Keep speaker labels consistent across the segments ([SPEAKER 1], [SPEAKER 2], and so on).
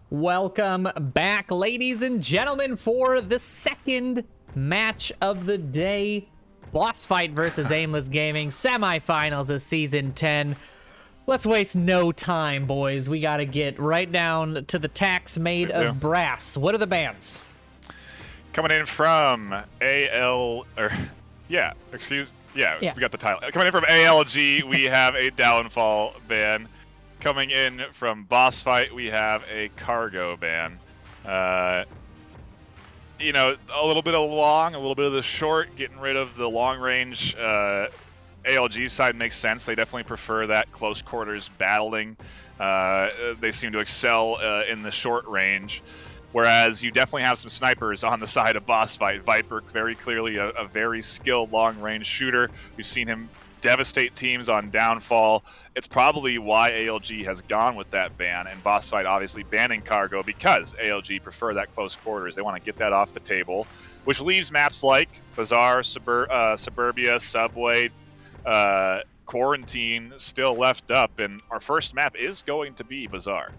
[SPEAKER 1] Welcome back, ladies and gentlemen, for the second match of the day. BossFight versus Aimless Gaming, semifinals of Season 10. Let's waste no time, boys. We gotta get right down to the tax made of brass. What are the bands?
[SPEAKER 2] Coming in from we got the title. Coming in from ALG, we have a Downfall ban. Coming in from BossFight, we have a Cargo ban. You know, a little bit of long, a little bit of the short, getting rid of the long range. ALG side makes sense. They definitely prefer that close quarters battling. They seem to excel in the short range. Whereas you definitely have some snipers on the side of BossFight. Viper, very clearly a very skilled long-range shooter. We've seen him devastate teams on Downfall. It's probably why ALG has gone with that ban, and BossFight obviously banning Cargo because ALG prefer that close quarters. They want to get that off the table, which leaves maps like Bazaar, Suburbia, Subway, Quarantine still left up, and our first map is going to be Bazaar.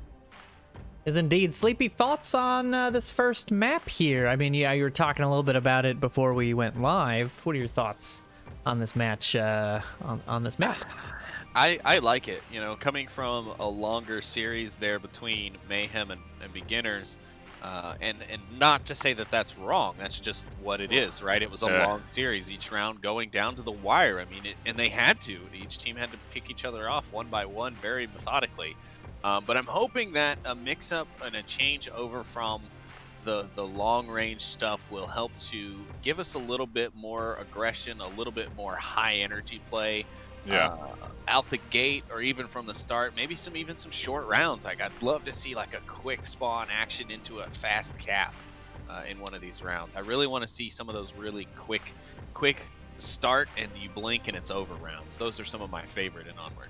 [SPEAKER 1] Is indeed. Sleepy, thoughts on this first map here? I mean, yeah, you were talking a little bit about it before we went live. What are your thoughts on this match, on this map?
[SPEAKER 3] I like it. You know, coming from a longer series there between Mayhem and Beginners, and not to say that that's wrong. That's just what it is, right? It was a long series, each round going down to the wire. I mean, and they had to. Each team had to pick each other off one by one very methodically. But I'm hoping that a mix-up and a change over from the long-range stuff will help to give us a little bit more aggression, a little bit more high-energy play out the gate, or even from the start. Maybe even some short rounds. Like, I'd love to see like a quick spawn action into a fast cap in one of these rounds. I really want to see some of those really quick start and you blink and it's over rounds. Those are some of my favorite in Onward.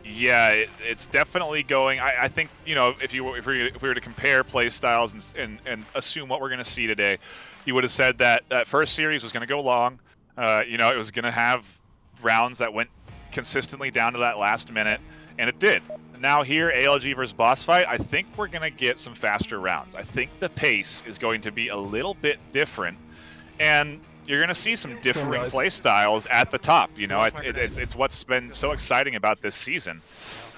[SPEAKER 2] Yeah, it's definitely going. I think, you know, if we were to compare play styles and assume what we're going to see today, you would have said that that first series was going to go long. You know, it was going to have rounds that went consistently down to that last minute, and it did. Now here, ALG versus BossFight, I think we're going to get some faster rounds. I think the pace is going to be a little bit different, and you're going to see some differing play styles at the top. You know, it's what's been so exciting about this season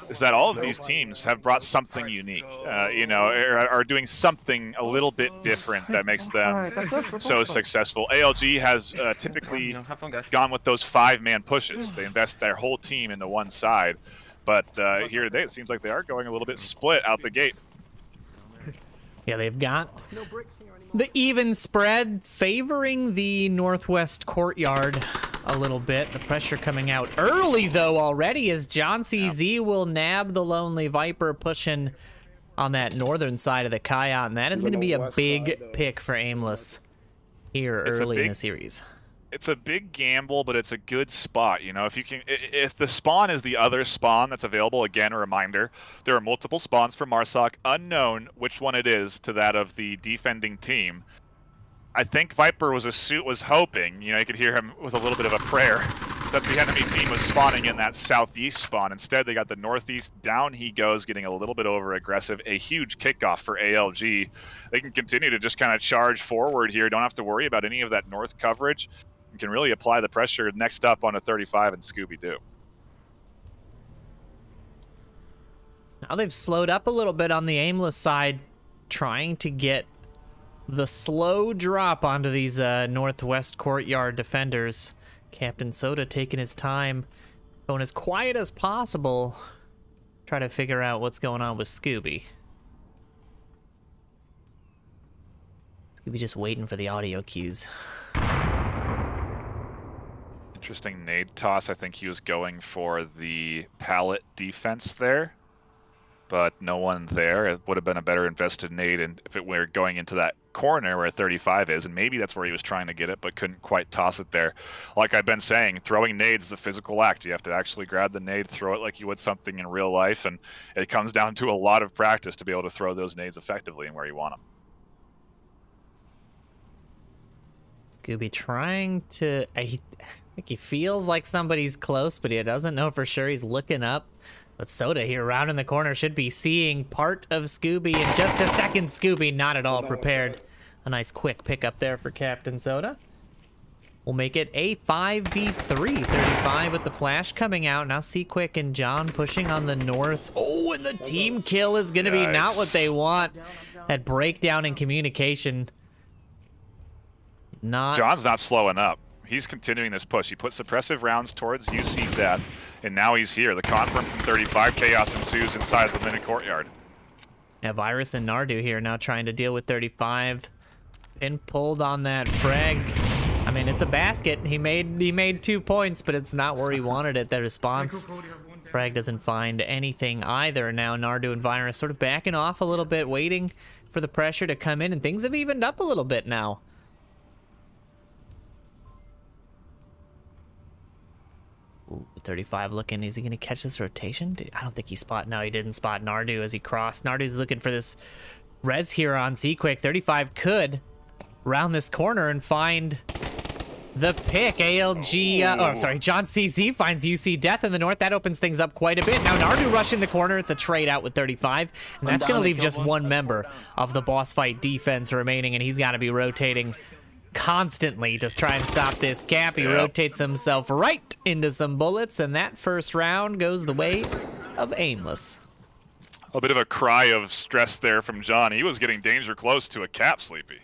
[SPEAKER 2] is that all of these teams have brought something unique, you know, are doing something a little bit different that makes them so successful. ALG has typically gone with those 5-man pushes. They invest their whole team into one side. But here today, it seems like they are going a little bit split out the gate.
[SPEAKER 1] Yeah, they've got the even spread favoring the northwest courtyard a little bit. The pressure coming out early, though, already, as John CZ will nab the Lonely Viper, pushing on that northern side of the Coyote, and that is going to be a big pick for Aimless here early in the series.
[SPEAKER 2] It's a big gamble, but it's a good spot. You know, if the spawn is the other spawn that's available, again, a reminder, there are multiple spawns for Marsoc, unknown which one it is to that of the defending team. I think Viper was hoping, you know, you could hear him with a little bit of a prayer, that the enemy team was spawning in that southeast spawn. Instead, they got the northeast. Down he goes, getting a little bit over aggressive. A huge kickoff for ALG. They can continue to just kind of charge forward here. Don't have to worry about any of that north coverage. You can really apply the pressure next up on a 35 and Scooby-Doo.
[SPEAKER 1] Now they've slowed up a little bit on the Aimless side, trying to get the slow drop onto these northwest courtyard defenders. Captain Soda taking his time, going as quiet as possible, try to figure out what's going on with Scooby. Scooby just waiting for the audio cues.
[SPEAKER 2] Interesting nade toss. I think he was going for the pallet defense there, but no one there. It would have been a better invested nade if it were going into that corner where 35 is, and maybe that's where he was trying to get it, but couldn't quite toss it there. Like I've been saying, throwing nades is a physical act. You have to actually grab the nade, throw it like you would something in real life, and it comes down to a lot of practice to be able to throw those nades effectively and where you want them.
[SPEAKER 1] Scooby trying to... I think he feels like somebody's close, but he doesn't know for sure. He's looking up But Soda here around in the corner should be seeing part of Scooby in just a second. Scooby not at all prepared. A nice quick pickup there for Captain Soda. We'll make it a 5v3. 35 with the flash coming out. Now Quick and John pushing on the north. Oh, and the team kill is going to be not what they want. That breakdown in communication.
[SPEAKER 2] John's not slowing up. He's continuing this push. He put suppressive rounds towards UC Death, and now he's here. The confirm from 35. Chaos ensues inside the mini courtyard.
[SPEAKER 1] Yeah, Virus and Nardu here now trying to deal with 35. Pin pulled on that frag. I mean, it's a basket. He made 2 points, but it's not where he wanted it. The response, frag doesn't find anything either. Now Nardu and Virus sort of backing off a little bit, waiting for the pressure to come in, and things have evened up a little bit now. Ooh, 35 looking. Is he going to catch this rotation? I don't think he spot. No, he didn't spot Nardu as he crossed. Nardu's looking for this res here on Quick. 35 could round this corner and find the pick. ALG, John CZ finds UC Death in the north. That opens things up quite a bit. Now Nardu rushing the corner. It's a trade out with 35. And that's going to leave just one member of the BossFight defense remaining, and he's got to be rotating constantly to try and stop this cap. He rotates himself right into some bullets, and that first round goes the way of Aimless.
[SPEAKER 2] A bit of a cry of stress there from John. He was getting danger close to a cap, Sleepy.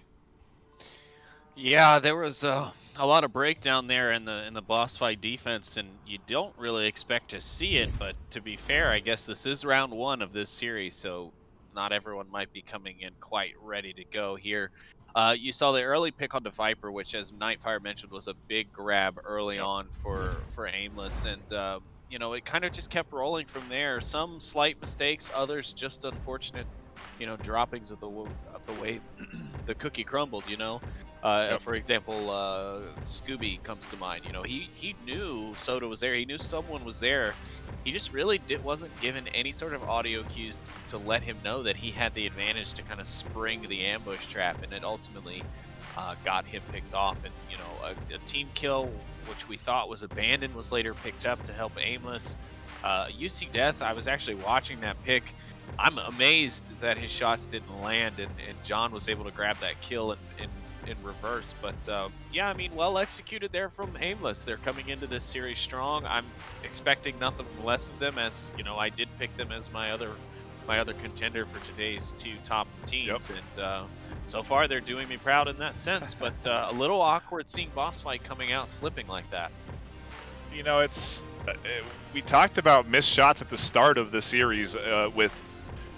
[SPEAKER 3] Yeah, there was a lot of breakdown there in the BossFight defense, and you don't really expect to see it, but to be fair, I guess this is round 1 of this series, so not everyone might be coming in quite ready to go here. You saw the early pick on the Viper, which, as NightFiree mentioned, was a big grab early on for Aimless, and you know, it kind of just kept rolling from there. Some slight mistakes, others just unfortunate, you know, droppings of the way the cookie crumbled. You know, for example, Scooby comes to mind. You know, he knew Soda was there. He knew someone was there. He just really wasn't given any sort of audio cues to let him know that he had the advantage to kind of spring the ambush trap, and it ultimately got him picked off. And you know, a team kill, which we thought was abandoned, was later picked up to help Aimless. UC Death, I was actually watching that pick. I'm amazed that his shots didn't land, and John was able to grab that kill in reverse. But yeah, I mean, well executed there from Aimless. They're coming into this series strong. I'm expecting nothing less of them, as you know, I did pick them as my other contender for today's 2 top teams. And so far they're doing me proud in that sense, but a little awkward seeing BossFight coming out slipping like that.
[SPEAKER 2] You know, it's we talked about missed shots at the start of the series with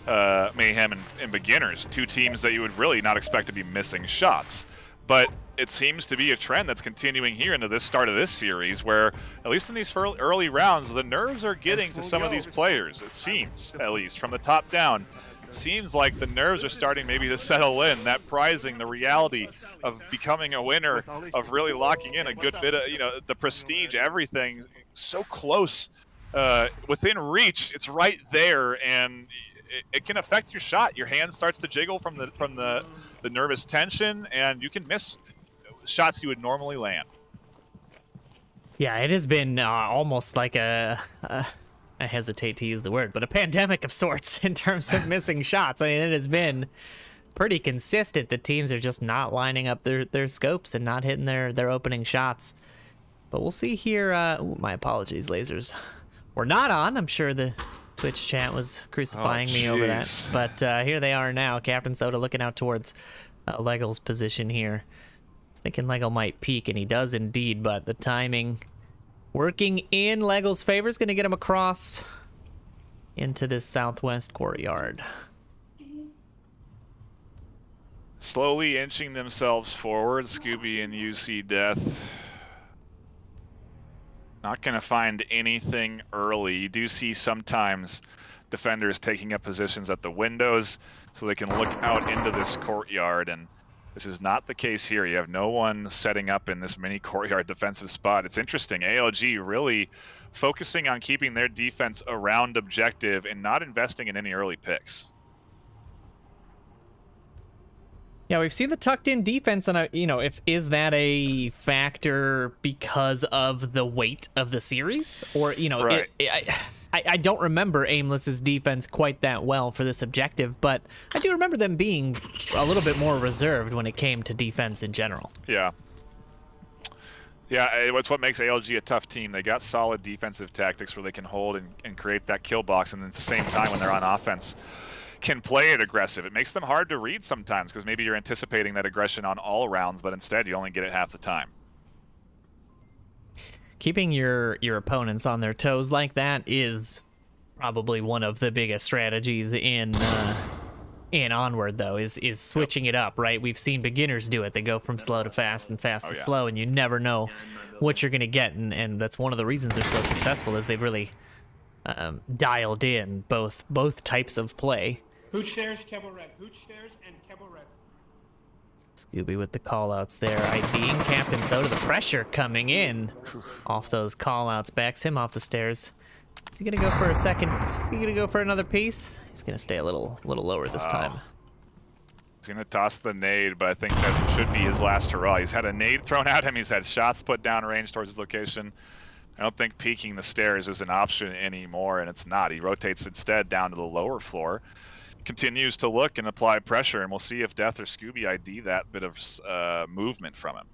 [SPEAKER 2] Mayhem and Beginners, 2 teams that you would really not expect to be missing shots. But it seems to be a trend that's continuing here into this start of this series, where at least in these early rounds, the nerves are getting to some of these players. It seems, at least from the top down, seems like the nerves are starting maybe to settle in. That prizing, the reality of becoming a winner, of really locking in a good bit of, you know, the prestige, everything so close, within reach. It's right there, and it can affect your shot. Your hand starts to jiggle from the nervous tension, and you can miss shots you would normally land.
[SPEAKER 1] Yeah, it has been almost like I hesitate to use the word, but a pandemic of sorts in terms of missing shots. I mean, it has been pretty consistent. The teams are just not lining up their scopes and not hitting their opening shots. But we'll see here. Ooh, my apologies, lasers. We're not on. I'm sure the Twitch chat was crucifying me over that. But here they are now. Captain Soda looking out towards Legel's position here. Thinking Legel might peek, and he does indeed, but the timing working in Legel's favor is going to get him across into this southwest courtyard.
[SPEAKER 2] Slowly inching themselves forward, Scooby and UC Death. Not going to find anything early. You do see sometimes defenders taking up positions at the windows so they can look out into this courtyard, and this is not the case here. You have no one setting up in this mini courtyard defensive spot. It's interesting. ALG really focusing on keeping their defense around objective and not investing in any early picks.
[SPEAKER 1] Yeah, we've seen the tucked in defense, and you know, is that a factor because of the weight of the series, or you know,
[SPEAKER 2] right.
[SPEAKER 1] I don't remember Aimless's defense quite that well for this objective, but I do remember them being a little bit more reserved when it came to defense in general.
[SPEAKER 2] Yeah. Yeah, it's what makes ALG a tough team. They got solid defensive tactics where they can hold and create that kill box, and at the same time when they're on offense can play it aggressive. It makes them hard to read sometimes because maybe you're anticipating that aggression on all rounds, but instead you only get it half the time.
[SPEAKER 1] Keeping your opponents on their toes like that is probably one of the biggest strategies in Onward, though, is switching it up, right? We've seen beginners do it. They go from slow to fast and fast to slow, and you never know what you're going to get, and that's one of the reasons they're so successful, is they've really dialed in both types of play.
[SPEAKER 4] Hooch stairs, Kebble red. Hooch stairs and Kebble red.
[SPEAKER 1] Scooby with the callouts there, IDing Captain Soda. The pressure coming in off those callouts backs him off the stairs. Is he gonna go for a second? Is he gonna go for another piece? He's gonna stay a little lower this time.
[SPEAKER 2] He's gonna toss the nade, but I think that should be his last hurrah. He's had a nade thrown at him. He's had shots put down range towards his location. I don't think peeking the stairs is an option anymore, and it's not. He rotates instead down to the lower floor. Continues to look and apply pressure, and we'll see if Death or Scooby ID that bit of movement from him.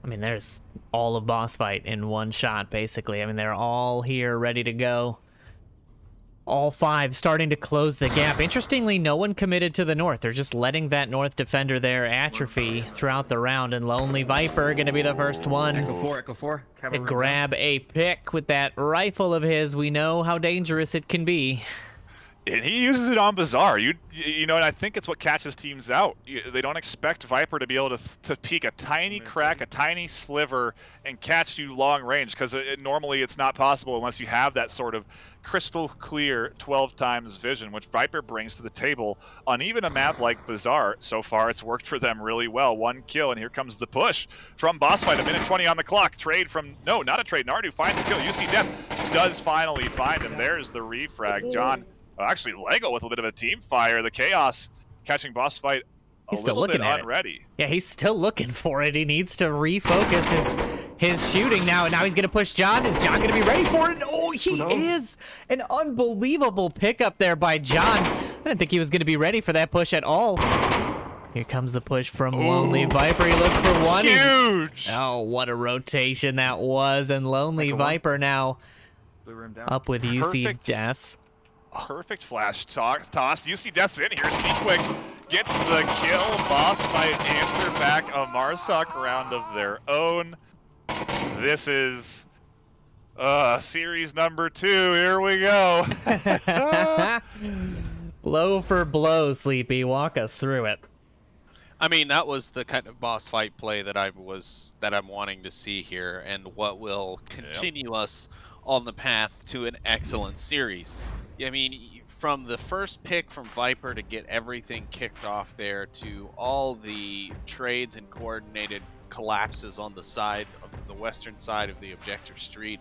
[SPEAKER 1] I mean, there's all of BossFight in one shot, basically. I mean, they're all here, ready to go. All five starting to close the gap. Interestingly, no one committed to the north. They're just letting that north defender there atrophy throughout the round, and Lonely Viper going to be the first one
[SPEAKER 5] Echo 4.
[SPEAKER 1] to grab a pick with that rifle of his. We know how dangerous it can be.
[SPEAKER 2] And he uses it on Bazaar. You know, and I think it's what catches teams out. They don't expect Viper to be able to peek a tiny crack, a tiny sliver, and catch you long range, because normally it's not possible unless you have that sort of crystal clear 12 times vision, which Viper brings to the table on even a map like Bazaar. So far, it's worked for them really well. One kill, and here comes the push from BossFight. A minute 20 on the clock. Trade from, no, not a trade. Nardu finds the kill. UC Death does finally find him. There's the refrag. John. Actually, Lego with a bit of a team fire. The Chaos catching BossFight a little bit unready.
[SPEAKER 1] Yeah, he's still looking for it. He needs to refocus his shooting now, and now he's going to push John. Is John going to be ready for it? Oh, he is! An unbelievable pickup there by John. I didn't think he was going to be ready for that push at all. Here comes the push from Lonely Viper. He looks for one.
[SPEAKER 2] Huge!
[SPEAKER 1] Oh, what a rotation that was, and Lonely Viper now up with UC Death.
[SPEAKER 2] Perfect flash toss. UC Death's in here. C-Quick gets the kill. BossFight answer back a Marsoc round of their own. This is series number 2. Here we go.
[SPEAKER 1] Blow for blow, Sleepy. Walk us through it.
[SPEAKER 3] I mean, that was the kind of BossFight play that I'm wanting to see here, and what will continue us on the path to an excellent series. I mean, from the first pick from Viper to get everything kicked off there, to all the trades and coordinated collapses on the side of the western side of the objective street,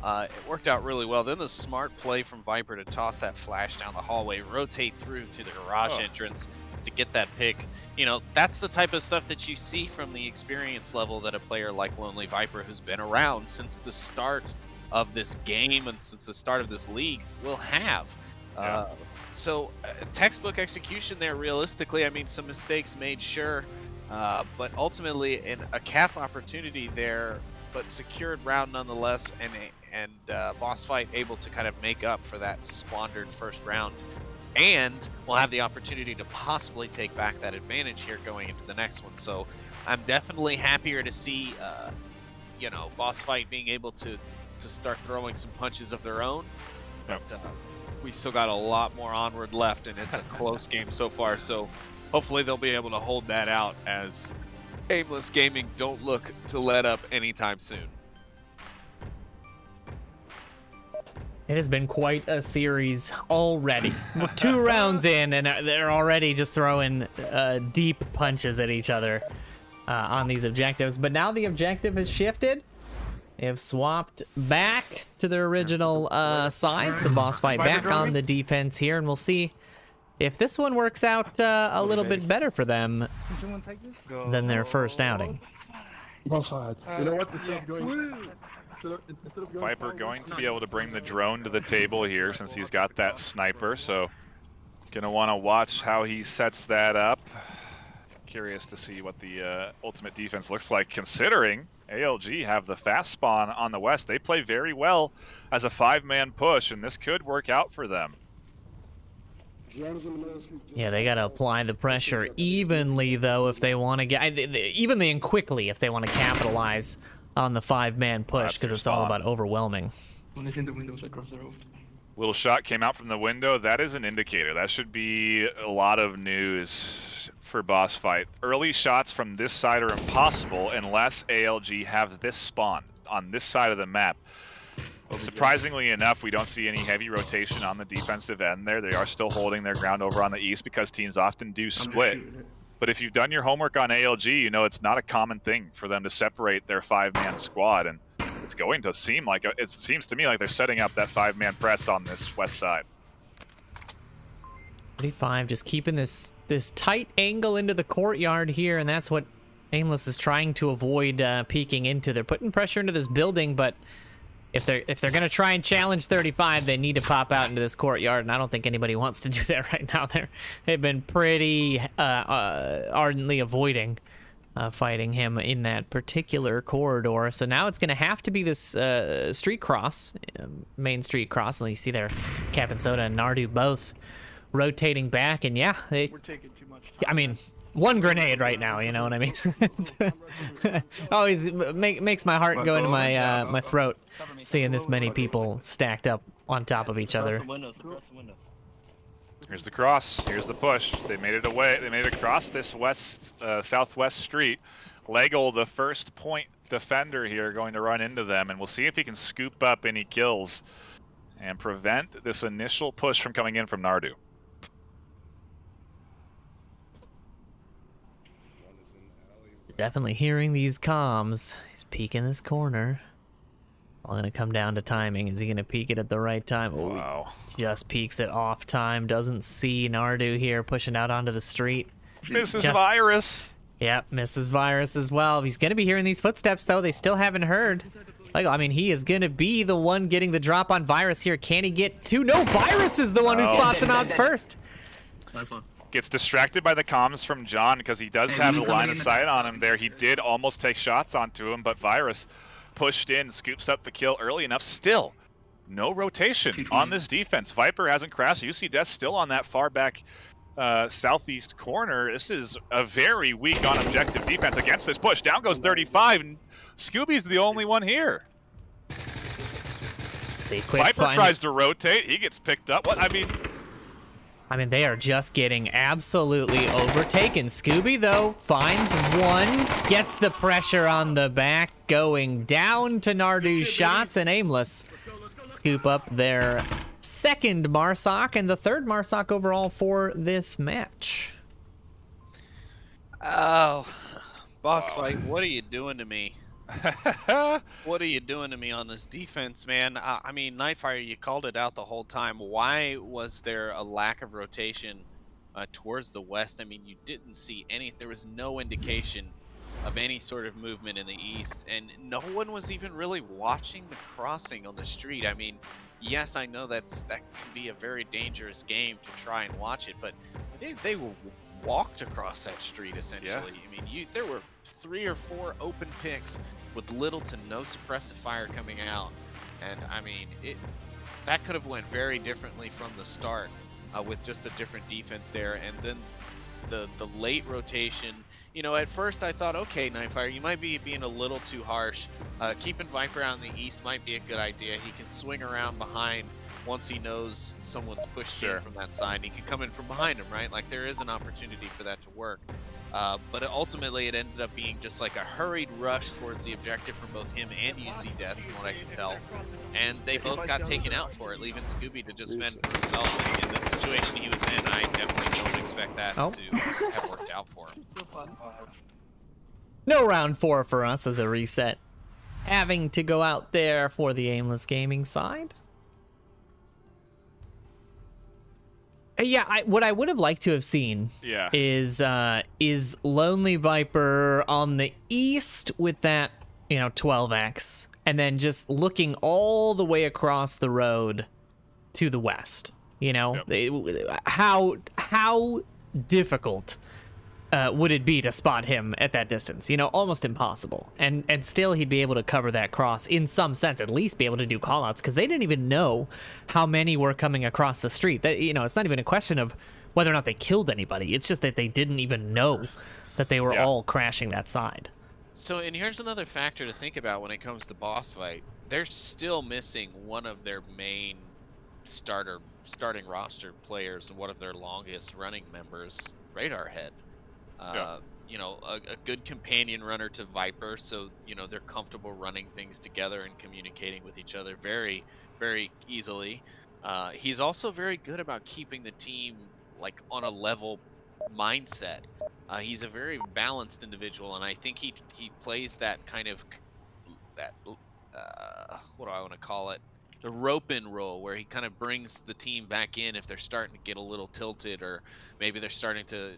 [SPEAKER 3] it worked out really well. Then the smart play from Viper to toss that flash down the hallway, rotate through to the garage entrance to get that pick. You know, that's the type of stuff that you see from the experience level that a player like Lonely Viper, who's been around since the start of this game and since the start of this league, will have. So textbook execution there. Realistically, I mean, some mistakes made, sure, but ultimately a cap opportunity there, but secured round nonetheless, and BossFight able to kind of make up for that squandered first round, and we'll have the opportunity to possibly take back that advantage here going into the next one. So I'm definitely happier to see you know, BossFight being able to start throwing some punches of their own, but we still got a lot more Onward left, and it's a close game so far, so hopefully they'll be able to hold that out, as Aimless Gaming don't look to let up anytime soon.
[SPEAKER 1] It has been quite a series already. We're 2 rounds in, and they're already just throwing deep punches at each other on these objectives, but now the objective has shifted. They have swapped back to their original side, so BossFight back on the defense here, and we'll see if this one works out a little bit better for them than their first outing.
[SPEAKER 4] Both sides. You know what? The doing.
[SPEAKER 2] Viper going to be able to bring the drone to the table here since he's got that sniper, so gonna want to watch how he sets that up. Curious to see what the ultimate defense looks like, considering ALG have the fast spawn on the west. They play very well as a 5-man push, and this could work out for them.
[SPEAKER 1] Yeah, they got to apply the pressure evenly, though, if they want to get... evenly and quickly if they want to capitalize on the 5-man push, because it's all about overwhelming.
[SPEAKER 2] Little shot came out from the window. That is an indicator. That should be a lot of news for BossFight. Early shots from this side are impossible unless ALG have this spawn on this side of the map. Well, surprisingly enough, we don't see any heavy rotation on the defensive end there. They are still holding their ground over on the east because teams often do split. But if you've done your homework on ALG, you know it's not a common thing for them to separate their 5-man squad, and it's going to seem like it seems to me like they're setting up that 5-man press on this west side.
[SPEAKER 1] 35 just keeping this tight angle into the courtyard here, and that's what Aimless is trying to avoid peeking into. They're putting pressure into this building, but if they're gonna try and challenge 35, they need to pop out into this courtyard, and I don't think anybody wants to do that right now. They've been pretty ardently avoiding fighting him in that particular corridor. So now it's gonna have to be this street cross, main street cross. And you see there, Captain Soda and Nardu both rotating back, and yeah, we're taking too much time. I mean, one grenade right now, you know what I mean? Always makes my heart go into my my throat seeing this many people stacked up on top of each other.
[SPEAKER 2] Here's the cross. Here's the push. They made it away. They made it across this southwest street. Lego, the first point defender here, going to run into them, and we'll see if he can scoop up any kills and prevent this initial push from coming in from Nardu.
[SPEAKER 1] Definitely hearing these comms. He's peeking this corner. All gonna come down to timing. Is he gonna peek it at the right time? Oh,
[SPEAKER 2] wow.
[SPEAKER 1] Just peeks it off time. Doesn't see Nardu here pushing out onto the street.
[SPEAKER 2] Misses Virus.
[SPEAKER 1] Yep, misses Virus as well. He's gonna be hearing these footsteps though. They still haven't heard. Like, I mean, he is gonna be the one getting the drop on Virus here. Can he get two? No, Virus is the one who spots him out first.
[SPEAKER 2] Gets distracted by the comms from John because he does have a line of sight on him there. He did almost take shots onto him, but Virus pushed in, scoops up the kill early enough. Still, no rotation on this defense. Viper hasn't crashed. UC Death still on that far back southeast corner. This is a very weak on objective defense against this push. Down goes 35, and Scooby's the only one here. Viper tries to rotate. He gets picked up. What?
[SPEAKER 1] I mean, they are just getting absolutely overtaken. Scooby, though, finds one, gets the pressure on the back, going down to Nardu's shots, and Aimless scoop up their second Marsoc and the third Marsoc overall for this match.
[SPEAKER 3] Oh, BossFight, what are you doing to me? What are you doing to me on this defense, man? I mean, NightFiree, you called it out the whole time. Why was there a lack of rotation towards the west? I mean, you didn't see any. There was no indication of any sort of movement in the east, and no one was even really watching the crossing on the street. I mean, yes, I know that can be a very dangerous game to try and watch it, but they were walked across that street essentially. Yeah. I mean, there were 3 or 4 open picks with little to no suppressive fire coming out, and I mean, that could have went very differently from the start with just a different defense there. And then the late rotation, you know, at first I thought, okay, NightFiree, you might be being a little too harsh. Keeping Viper out in the east might be a good idea. He can swing around behind once he knows someone's pushed in from that side. He can come in from behind him, right? Like, there is an opportunity for that to work. But ultimately, it ended up being just like a hurried rush towards the objective from both him and UC Death, from what I can tell. And they both got taken out for it, leaving Scooby to just fend for himself. In the situation he was in, I definitely don't expect that to have worked out for him.
[SPEAKER 1] No round 4 for us as a reset. Having to go out there for the Aimless Gaming side. Yeah, what I would have liked to have seen is Lonely Viper on the east with that, you know, 12x, and then just looking all the way across the road to the west. You know, how difficult would it be to spot him at that distance? You know, almost impossible. And still he'd be able to cover that cross in some sense, at least be able to do callouts, because they didn't even know how many were coming across the street. That, you know, it's not even a question of whether or not they killed anybody. It's just that they didn't even know that they were all crashing that side.
[SPEAKER 3] So, and here's another factor to think about when it comes to BossFight. They're still missing one of their main starting roster players and one of their longest running members, Radar Head. You know, a good companion runner to Viper, so, you know, they're comfortable running things together and communicating with each other very, very easily. He's also very good about keeping the team, like, on a level mindset. He's a very balanced individual, and I think he plays that kind of, what do I want to call it? The rope-in role, where he kind of brings the team back in if they're starting to get a little tilted, or maybe they're starting to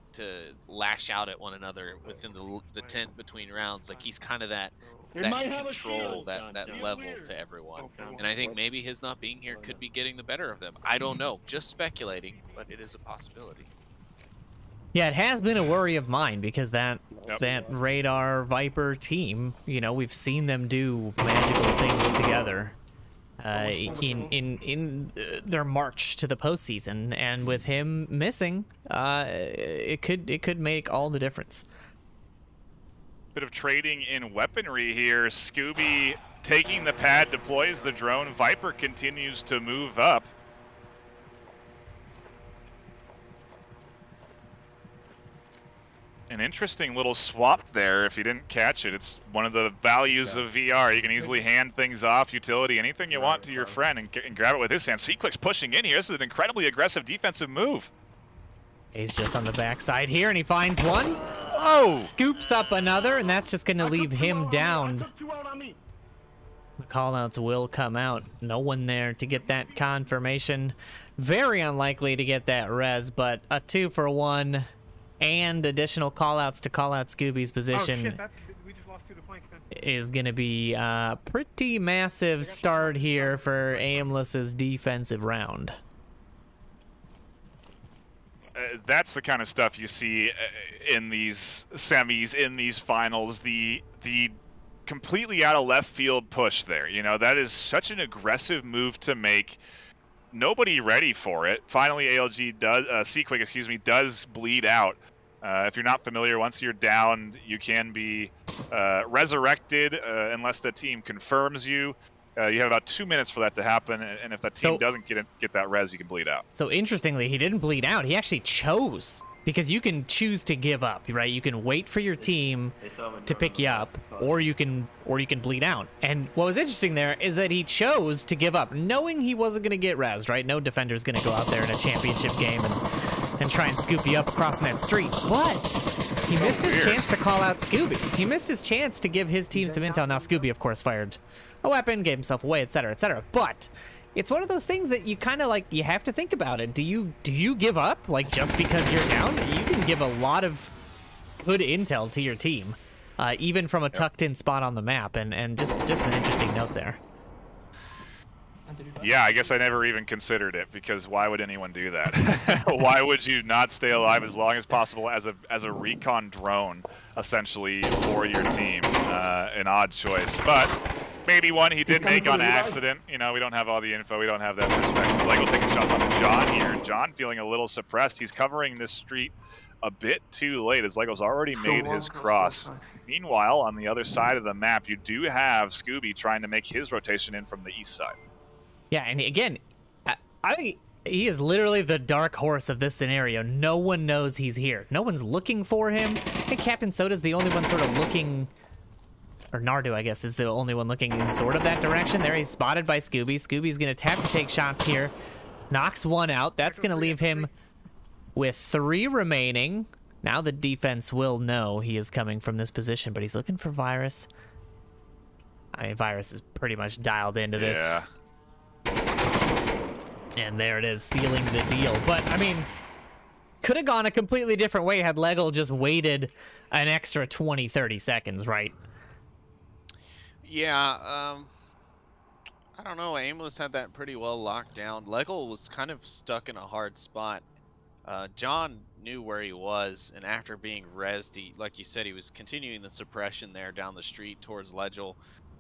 [SPEAKER 3] lash out at one another within the tent between rounds. Like, he's kind of that control, that level to everyone. And I think maybe his not being here could be getting the better of them. I don't know, just speculating, but it is a possibility.
[SPEAKER 1] Yeah, it has been a worry of mine, because that Radar Viper team, you know, we've seen them do magical things together in their march to the postseason, and with him missing, it could make all the difference.
[SPEAKER 2] Bit of trading in weaponry here. Scooby taking the pad, deploys the drone. Viper continues to move up. An interesting little swap there, if you didn't catch it. It's one of the values of VR. You can easily hand things off, utility, anything you want to your friend, and grab it with his hand. Sequick's pushing in here. This is an incredibly aggressive defensive move.
[SPEAKER 1] He's just on the backside here, and he finds one.
[SPEAKER 2] Oh!
[SPEAKER 1] Scoops up another, and that's just going to leave him down. The callouts will come out. No one there to get that confirmation. Very unlikely to get that res, but a 2-for-1. And additional callouts to call out Scooby's position is going to be a pretty massive start here for Aimless's defensive round.
[SPEAKER 2] That's the kind of stuff you see in these semis, in these finals. The completely out of left field push there. You know, that is such an aggressive move to make. Nobody ready for it. Finally, ALG does, Sequick, excuse me, does bleed out. If you're not familiar, once you're downed, you can be resurrected unless the team confirms you. You have about 2 minutes for that to happen, and if that team doesn't get that res, you can bleed out. So
[SPEAKER 1] interestingly, he didn't bleed out. He actually chose, because you can choose to give up, right? You can wait for your team to pick you up, or you can bleed out. And what was interesting there is that he chose to give up, knowing he wasn't going to get res, right? No defender's going to go out there in a championship game and try and scoop you up across that street. But he missed his chance to call out Scooby. He missed his chance to give his team some intel. Now Scooby, of course, fired a weapon, gave himself away, etc., etc. But it's one of those things that you kind of like, you have to think about it. Do you give up, like, just because you're down? You can give a lot of good intel to your team, even from a tucked-in spot on the map, and just an interesting note there.
[SPEAKER 2] Yeah, I guess I never even considered it, because why would anyone do that? Why would you not stay alive as long as possible as a recon drone, essentially, for your team? An odd choice, but maybe one he did make on accident. You know, we don't have all the info. We don't have that perspective. Lego taking shots onto John here. John feeling a little suppressed. He's covering this street a bit too late, as Lego's already made his cross. Meanwhile, on the other side of the map, you do have Scooby trying to make his rotation in from the east side.
[SPEAKER 1] Yeah, and again, he is literally the dark horse of this scenario. No one knows he's here. No one's looking for him. I think Captain Soda's the only one sort of looking, or Nardu, I guess, is the only one looking in sort of that direction. There, he's spotted by Scooby. Scooby's going to have to take shots here. Knocks one out. That's going to leave him with 3 remaining. Now the defense will know he is coming from this position, but he's looking for Virus. I mean, Virus is pretty much dialed into this.
[SPEAKER 2] Yeah.
[SPEAKER 1] And there it is, sealing the deal. But, I mean, could have gone a completely different way had Lego just waited an extra 20, 30 seconds, right?
[SPEAKER 3] Yeah, I don't know. Aimless had that pretty well locked down. Legel was kind of stuck in a hard spot. John knew where he was, and after being rezzed, he, like you said, he was continuing the suppression there down the street towards Legel.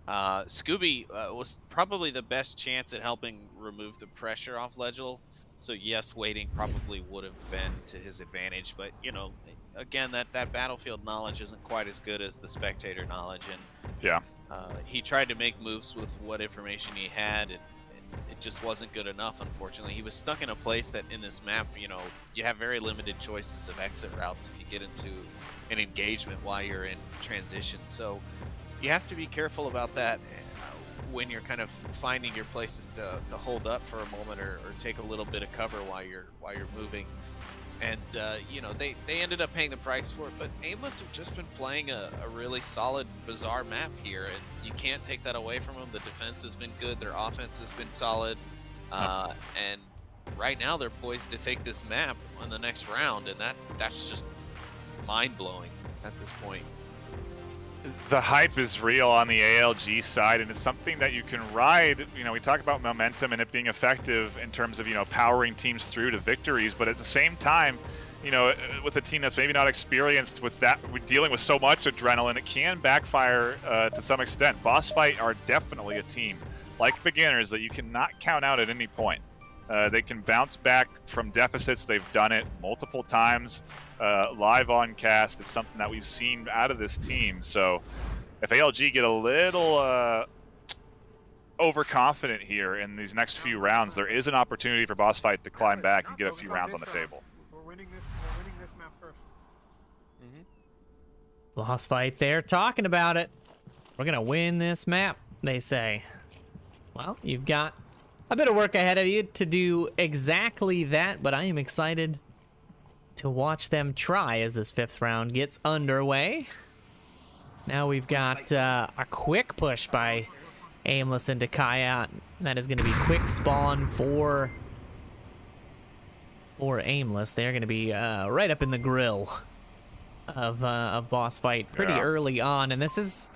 [SPEAKER 3] Scooby was probably the best chance at helping remove the pressure off Legel. So yes, waiting probably would have been to his advantage, but you know, again, that battlefield knowledge isn't quite as good as the spectator knowledge, and
[SPEAKER 2] Yeah.
[SPEAKER 3] he tried to make moves with what information he had, and it just wasn't good enough, unfortunately. He was stuck in a place that in this map, you know, you have very limited choices of exit routes if you get into an engagement while you're in transition. So you have to be careful about that when you're kind of finding your places to hold up for a moment or take a little bit of cover while you're moving. And you know, they ended up paying the price for it, but Aimless have just been playing a really solid, bizarre map here, and you can't take that away from them. The defense has been good, their offense has been solid, and right now they're poised to take this map on the next round, and that's just mind-blowing at this point.
[SPEAKER 2] The hype is real on the ALG side, and it's something that you can ride. You know, we talk about momentum and it being effective in terms of, you know, powering teams through to victories, but at the same time, you know, with a team that's maybe not experienced with that, with dealing with so much adrenaline, it can backfire to some extent. BossFight are definitely a team, like beginners, that you cannot count out at any point. They can bounce back from deficits. They've done it multiple times. Live on cast, it's something that we've seen out of this team. So if ALG get a little overconfident here in these next few rounds, there is an opportunity for BossFight to climb back and get a few rounds on the table.
[SPEAKER 4] We're winning this map first.
[SPEAKER 1] BossFight, they're talking about it. We're gonna win this map, they say. Well, you've got a bit of work ahead of you to do exactly that, but I am excited to watch them try as this 5th round gets underway. Now we've got a quick push by Aimless into Kaya. That is going to be quick spawn for Aimless. They're going to be right up in the grill of BossFight pretty early on, and this is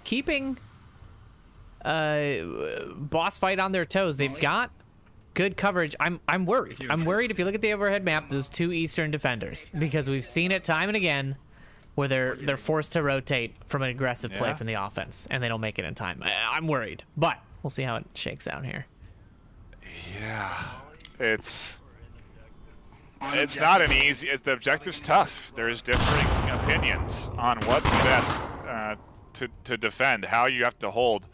[SPEAKER 1] keeping BossFight on their toes. They've got good coverage. I'm worried. I'm worried if you look at the overhead map, those 2 Eastern defenders, because we've seen it time and again where they're forced to rotate from an aggressive play from the offense and they don't make it in time. I'm worried, but we'll see how it shakes out here.
[SPEAKER 2] Yeah, it's not an easy. The objective's tough. There's differing opinions on what's best to defend, how you have to hold.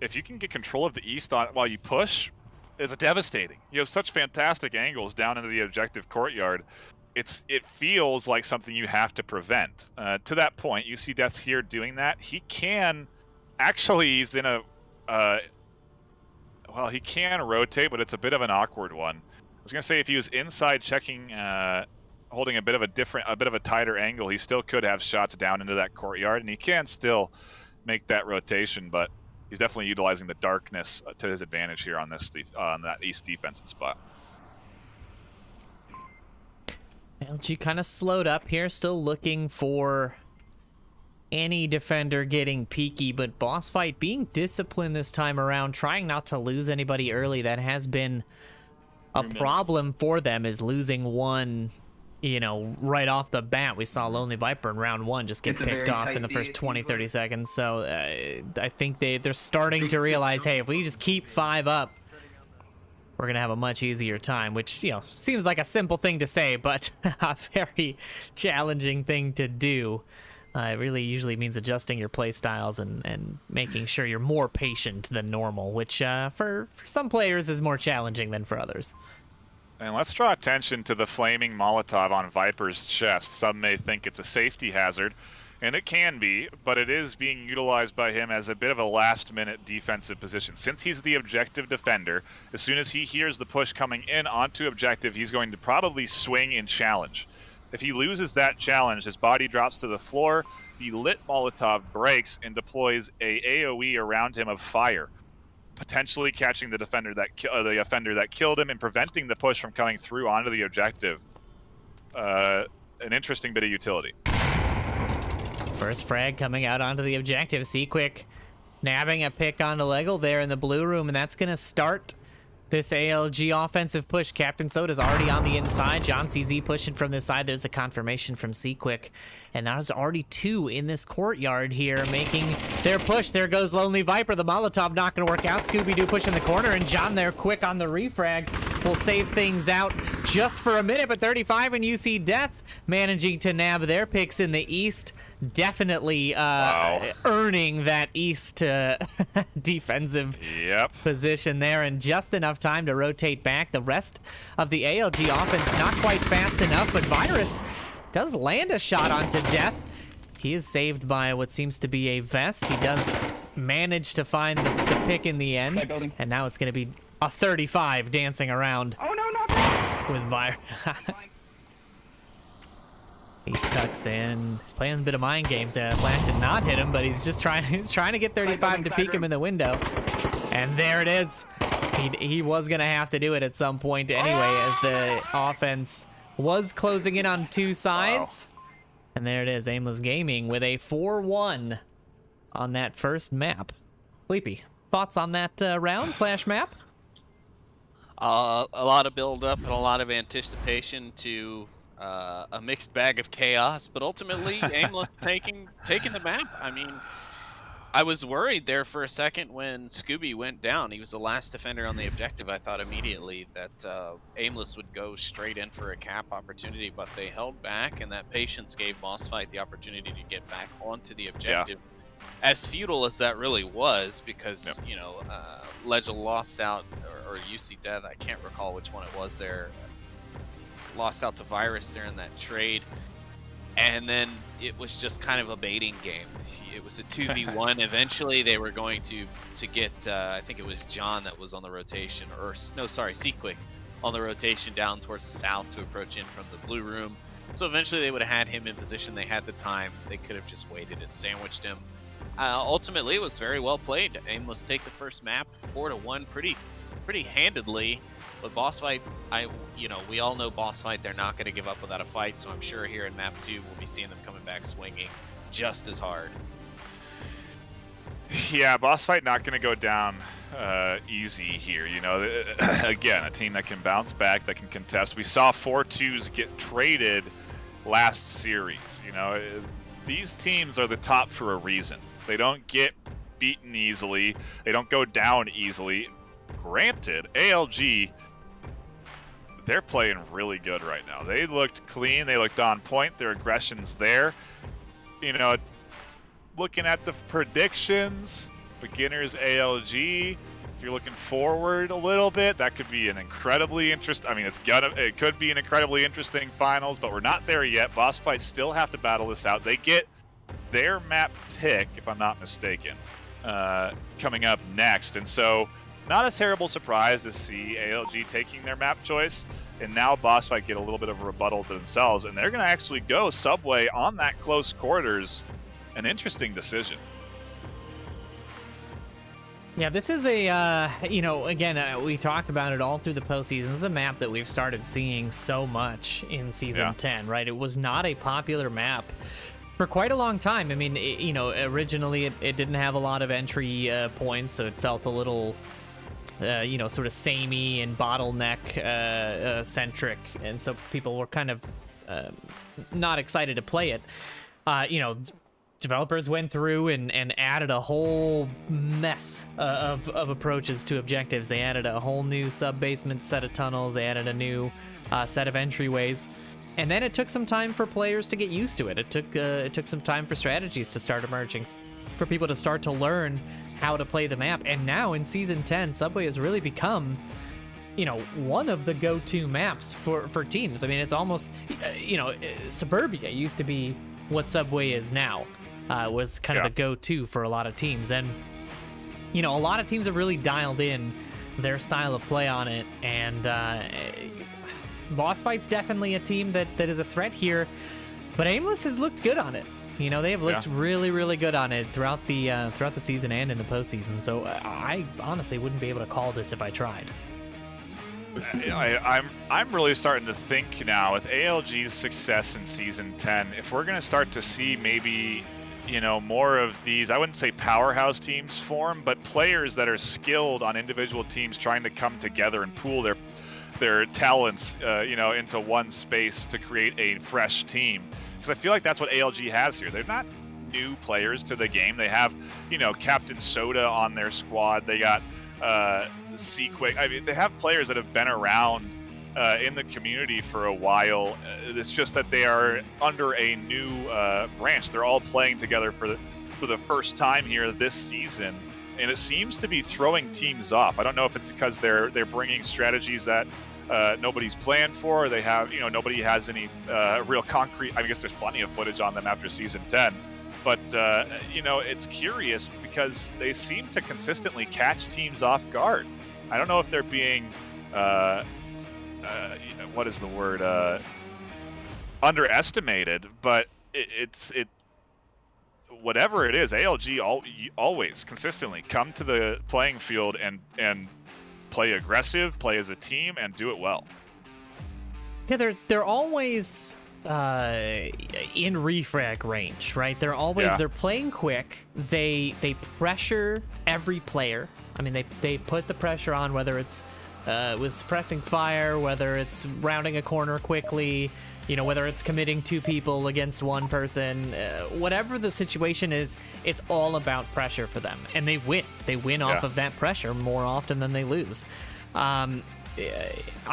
[SPEAKER 2] If you can get control of the East while you push, it's devastating. You have such fantastic angles down into the objective courtyard. It feels like something you have to prevent. To that point, you see Death's here doing that. He can actually, he's in a well, he can rotate, but it's a bit of an awkward one. I was gonna say if he was inside checking, holding a bit of a tighter angle, he still could have shots down into that courtyard, and he can still make that rotation, but he's definitely utilizing the darkness to his advantage here on this on that East defensive spot.
[SPEAKER 1] LG kind of slowed up here, still looking for any defender getting peaky, but BossFight being disciplined this time around, trying not to lose anybody early. That has been a problem for them, is losing one, you know, right off the bat. We saw Lonely Viper in round 1 just get picked off in the first 20-30 seconds. So I think they're starting to realize, hey, if we just keep 5 up, we're gonna have a much easier time, which, you know, seems like a simple thing to say, but a very challenging thing to do. It really usually means adjusting your play styles and making sure you're more patient than normal, which for some players is more challenging than for others.
[SPEAKER 2] And let's draw attention to the flaming Molotov on Viper's chest. Some may think it's a safety hazard, and it can be, but it is being utilized by him as a bit of a last-minute defensive position. Since he's the objective defender, as soon as he hears the push coming in onto objective, he's going to probably swing and challenge. If he loses that challenge, his body drops to the floor, the lit Molotov breaks and deploys a AoE around him of fire, potentially catching the offender that killed him and preventing the push from coming through onto the objective. An interesting bit of utility.
[SPEAKER 1] First frag coming out onto the objective. Quick nabbing a pick onto Lego there in the blue room, and that's going to start this ALG offensive push. Captain Soda's already on the inside. John CZ pushing from this side. There's the confirmation from C-Quick. And there's already 2 in this courtyard here making their push. There goes Lonely Viper. The Molotov not going to work out. Scooby-Doo pushing the corner, and John there quick on the refrag will save things out just for a minute. But 35 and UC Death managing to nab their picks in the east. Definitely earning that east defensive position there, and just enough time to rotate back. The rest of the ALG offense not quite fast enough, but Virus does land a shot onto Death. He is saved by what seems to be a vest. He does manage to find the pick in the end, and now it's going to be a 35 dancing around with Virus. He tucks in. He's playing a bit of mind games there. Flash did not hit him, but he's just trying to get 35 to peek him in the window. And there it is. He was going to have to do it at some point anyway, as the offense was closing in on 2 sides. And there it is, Aimless Gaming with a 4-1 on that first map. Sleepy, thoughts on that round / map?
[SPEAKER 3] A lot of build-up and a lot of anticipation to a mixed bag of chaos, but ultimately Aimless taking the map. I mean, I was worried there for a second when Scooby went down. He was the last defender on the objective. I thought immediately that Aimless would go straight in for a cap opportunity, but they held back, and that patience gave BossFight the opportunity to get back onto the objective. As futile as that really was, because you know, Legend lost out, or UC Death, I can't recall which one it was there, lost out to Virus during that trade, and then it was just kind of a baiting game. It was a 2v1. Eventually they were going to get I think it was John that was on the rotation, or no, sorry, C-Quick on the rotation down towards the south to approach in from the blue room. So eventually they would have had him in position. They had the time. They could have just waited and sandwiched him. Ultimately it was very well played. Aimless take the first map 4-1 pretty handedly. But BossFight, we all know BossFight, they're not going to give up without a fight, so I'm sure here in map 2 we'll be seeing them coming back swinging just as hard.
[SPEAKER 2] Yeah, BossFight not going to go down easy here. You know, again, a team that can bounce back, that can contest. We saw 4-2s get traded last series. You know, these teams are the top for a reason. They don't get beaten easily. They don't go down easily. Granted, ALG, they're playing really good right now. They looked clean. They looked on point. Their aggression's there. You know, looking at the predictions, beginners ALG, if you're looking forward a little bit, that could be an incredibly interesting, I mean, it could be an incredibly interesting finals, but we're not there yet. BossFight still have to battle this out. They get their map pick, if I'm not mistaken, coming up next. And so, not a terrible surprise to see ALG taking their map choice, and now BossFight get a little bit of a rebuttal to themselves, and they're going to actually go Subway on that close quarters. An interesting decision.
[SPEAKER 1] Yeah, this is a, again, we talked about it all through the postseason. This is a map that we've started seeing so much in Season 10, right? It was not a popular map for quite a long time. I mean, originally it didn't have a lot of entry points, so it felt a little... sort of samey and bottleneck centric, and so people were kind of not excited to play it. Developers went through and added a whole mess of approaches to objectives. They added a whole new sub-basement set of tunnels. They added a new set of entryways. And then it took some time for players to get used to it. It took some time for strategies to start emerging, for people to start to learn how to play the map. And now in Season 10, Subway has really become, one of the go-to maps for teams. I mean, it's almost, Suburbia used to be what Subway is now. Was kind of the go-to for a lot of teams. And, a lot of teams have really dialed in their style of play on it. And BossFight's definitely a team that is a threat here. But Aimless has looked good on it. They have looked really, really good on it throughout the season and in the postseason. So I honestly wouldn't be able to call this if I tried.
[SPEAKER 2] I'm really starting to think now with ALG's success in Season 10, if we're going to start to see maybe, you know, more of these, I wouldn't say powerhouse teams form, but players that are skilled on individual teams trying to come together and pool their talents, you know, into one space to create a fresh team. Because I feel like that's what ALG has here. They're not new players to the game. They have, you know, Captain Soda on their squad. They got Seaquick. I mean, they have players that have been around in the community for a while. It's just that they are under a new branch. They're all playing together for the first time here this season, and it seems to be throwing teams off. I don't know if it's because they're bringing strategies that nobody's planned for, or they have, you know, nobody has any real concrete. I guess there's plenty of footage on them after season 10, but you know, it's curious because they seem to consistently catch teams off guard. I don't know if they're being what is the word, underestimated, but it's whatever it is, ALG always consistently come to the playing field and play aggressive, play as a team, and do it well.
[SPEAKER 1] Yeah, they're always in refrag range, right? They're always they're playing quick. They pressure every player. I mean, they put the pressure on, whether it's with suppressing fire, whether it's rounding a corner quickly, you know, whether it's committing 2 people against 1 person, whatever the situation is, it's all about pressure for them, and they win. They win off of that pressure more often than they lose. I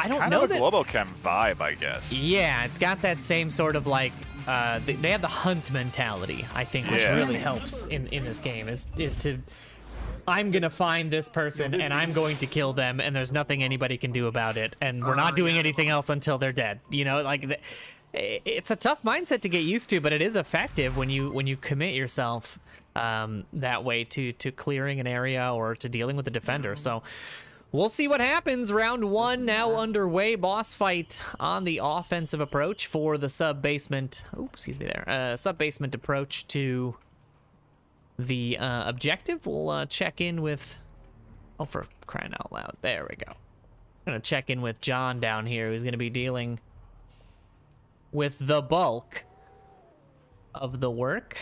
[SPEAKER 1] don't
[SPEAKER 2] kind
[SPEAKER 1] know
[SPEAKER 2] of a
[SPEAKER 1] that
[SPEAKER 2] Globochem vibe, I guess.
[SPEAKER 1] Yeah, it's got that same sort of like they have the hunt mentality, I think, which really helps in this game. Is to, I'm gonna find this person and I'm going to kill them, and there's nothing anybody can do about it, and we're not doing anything else until they're dead. You know, like it's a tough mindset to get used to, but it is effective when you commit yourself that way to clearing an area or to dealing with a defender. So we'll see what happens. Round 1 now underway. Boss fight on the offensive approach for the sub-basement. Oh, excuse me there. Sub-basement approach to the objective. We'll check in with... Oh, for crying out loud. There we go. I'm going to check in with John down here, who's going to be dealing with the bulk of the work.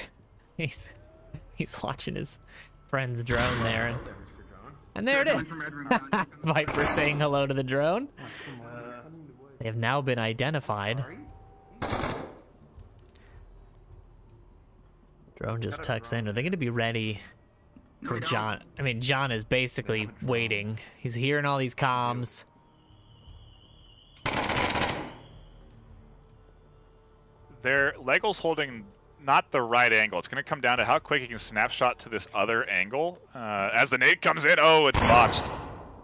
[SPEAKER 1] He's watching his friend's drone there. And there it is. Viper saying hello to the drone. They have now been identified. Drone just tucks in. Are they going to be ready for John? I mean, John is basically waiting. He's hearing all these comms.
[SPEAKER 2] Lego's holding not the right angle. It's going to come down to how quick he can snapshot to this other angle. As the nade comes in, oh, it's botched.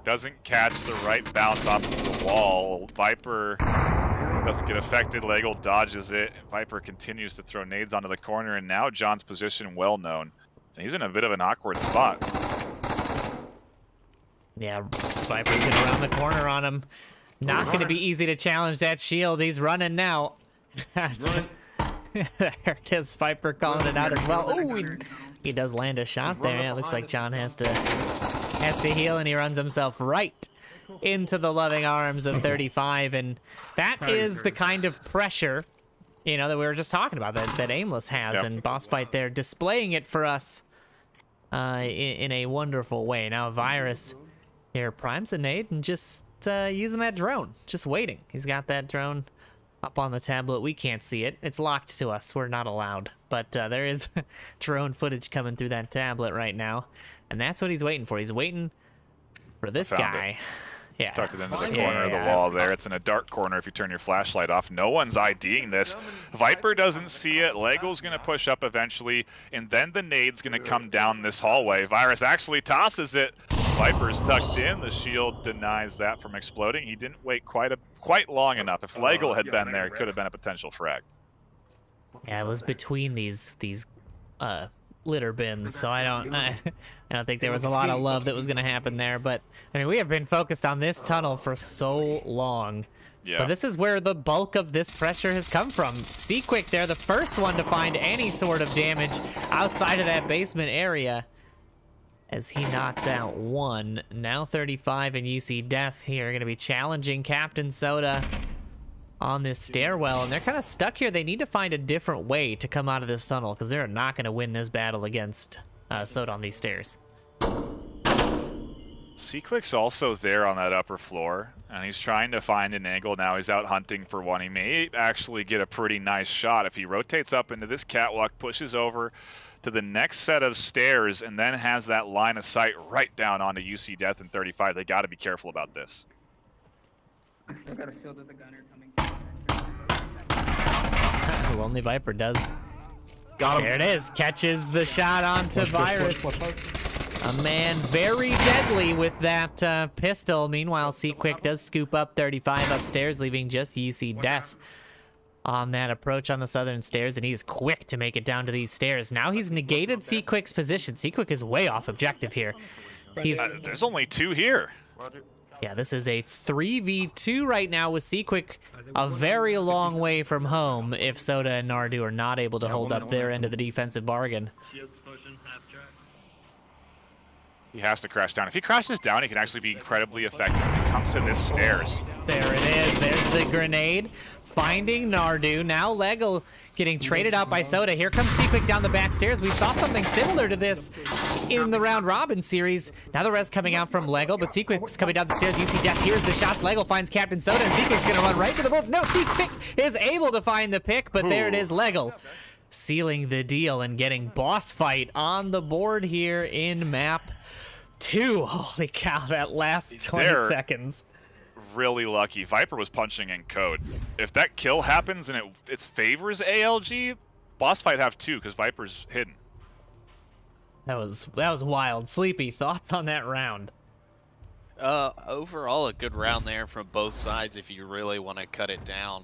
[SPEAKER 2] Doesn't catch the right bounce off of the wall. Viper doesn't get affected. Lego dodges it. Viper continues to throw nades onto the corner, and now John's position well known. And he's in a bit of an awkward spot.
[SPEAKER 1] Yeah, Viper's gonna round the corner on him. Not gonna be easy to challenge that shield. He's running now. That's... there it is. Viper calling it out as well. Oh, he does land a shot there. Yeah, it looks like John has to heal, and he runs himself right into the loving arms of 35, and that is the kind of pressure, you know, that we were just talking about, that Aimless has, and Boss Fight there displaying it for us in a wonderful way. Now Virus here primes a nade and just using that drone, just waiting. He's got that drone up on the tablet. We can't see it. It's locked to us. We're not allowed. But there is drone footage coming through that tablet right now, and that's what he's waiting for. He's waiting for this guy. Yeah.
[SPEAKER 2] Tucked it into the corner of the wall there. It's in a dark corner if you turn your flashlight off. No one's IDing this. Viper doesn't see it. Lego's going to push up eventually, and then the nade's going to come down this hallway. Virus actually tosses it. Viper's tucked in. The shield denies that from exploding. He didn't wait quite long enough. If Lego had been there, it could have been a potential frag.
[SPEAKER 1] Yeah, it was between these litter bins, so I don't think there was a lot of love that was going to happen there. But I mean, we have been focused on this tunnel for so long. Yeah. But this is where the bulk of this pressure has come from. Seaquick there, the first one to find any sort of damage outside of that basement area, as he knocks out one. Now 35 and UC Death here are going to be challenging Captain Soda on this stairwell, and they're kind of stuck here. They need to find a different way to come out of this tunnel because they're not going to win this battle against Soda on these stairs.
[SPEAKER 2] Seaquick's also there on that upper floor, and he's trying to find an angle. Now he's out hunting for one. He may actually get a pretty nice shot if he rotates up into this catwalk, pushes over to the next set of stairs, and then has that line of sight right down onto UC Death in 35. They got to be careful about this.
[SPEAKER 4] I got a shield with a gunner coming.
[SPEAKER 1] Who only Viper does.
[SPEAKER 5] Got him.
[SPEAKER 1] There it is. Catches the shot onto Virus. A man very deadly with that pistol. Meanwhile, Seaquick does scoop up 35 upstairs, leaving just UC Death on that approach on the southern stairs, and he's quick to make it down to these stairs. Now he's negated Seaquick's position. Seaquick is way off objective here. He's
[SPEAKER 2] there's only 2 here.
[SPEAKER 1] yeah, this is a 3v2 right now with Seaquick a very long way from home if Soda and Nardu are not able to hold up their end of the defensive bargain.
[SPEAKER 2] He has to crash down. If he crashes down, he can actually be incredibly effective when he comes to this stairs.
[SPEAKER 1] There it is. There's the grenade. Finding Nardu. Now Lego getting traded out by Soda. Here comes Seaquick down the back stairs. We saw something similar to this in the round robin series. Now the res coming out from Lego, but Seaquick's coming down the stairs. UC Death hears the shots. Lego finds Captain Soda, and Seaquick's going to run right to the bullets. No, Seaquick is able to find the pick, but there it is. Lego sealing the deal and getting BossFight on the board here in map 2. Holy cow, that last 20 seconds.
[SPEAKER 2] Really lucky. Viper was punching in code. If that kill happens and it favors ALG, BossFight have 2 because Viper's hidden.
[SPEAKER 1] That was wild. Sleepy, thoughts on that round?
[SPEAKER 3] Overall, a good round there from both sides if you really want to cut it down.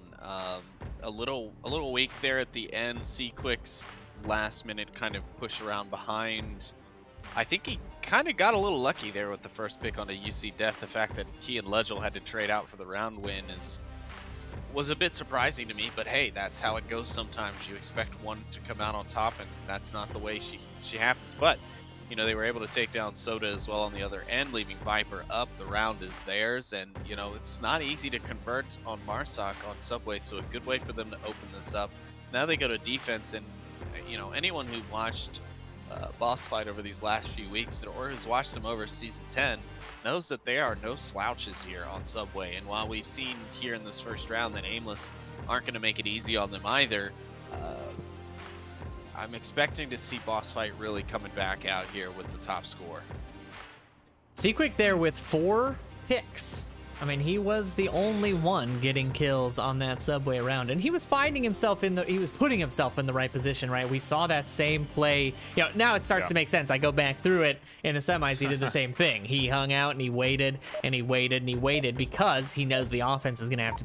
[SPEAKER 3] A little weak there at the end. Seaquick's last minute kind of push around behind. I think he kind of got a little lucky there with the first pick onto UC Death. The fact that he and Legel had to trade out for the round win was a bit surprising to me, but hey, that's how it goes sometimes. You expect one to come out on top, and that's not the way she happens. But, you know, they were able to take down Soda as well on the other end, leaving Viper up. The round is theirs, and, you know, it's not easy to convert on Marsoc on Subway, so a good way for them to open this up. Now they go to defense, and, you know, anyone who watched BossFight over these last few weeks or has watched them over season 10 knows that they are no slouches here on Subway. And while we've seen here in this first round that Aimless aren't going to make it easy on them either, I'm expecting to see BossFight really coming back out here with the top score.
[SPEAKER 1] Seaquick there with 4 picks. I mean, he was the only one getting kills on that Subway round, and he was finding himself he was putting himself in the right position, right? We saw that same play. You know, now it starts to make sense. I go back through it in the semis. He did the same thing. He hung out and he waited and he waited and he waited because he knows the offense is going to have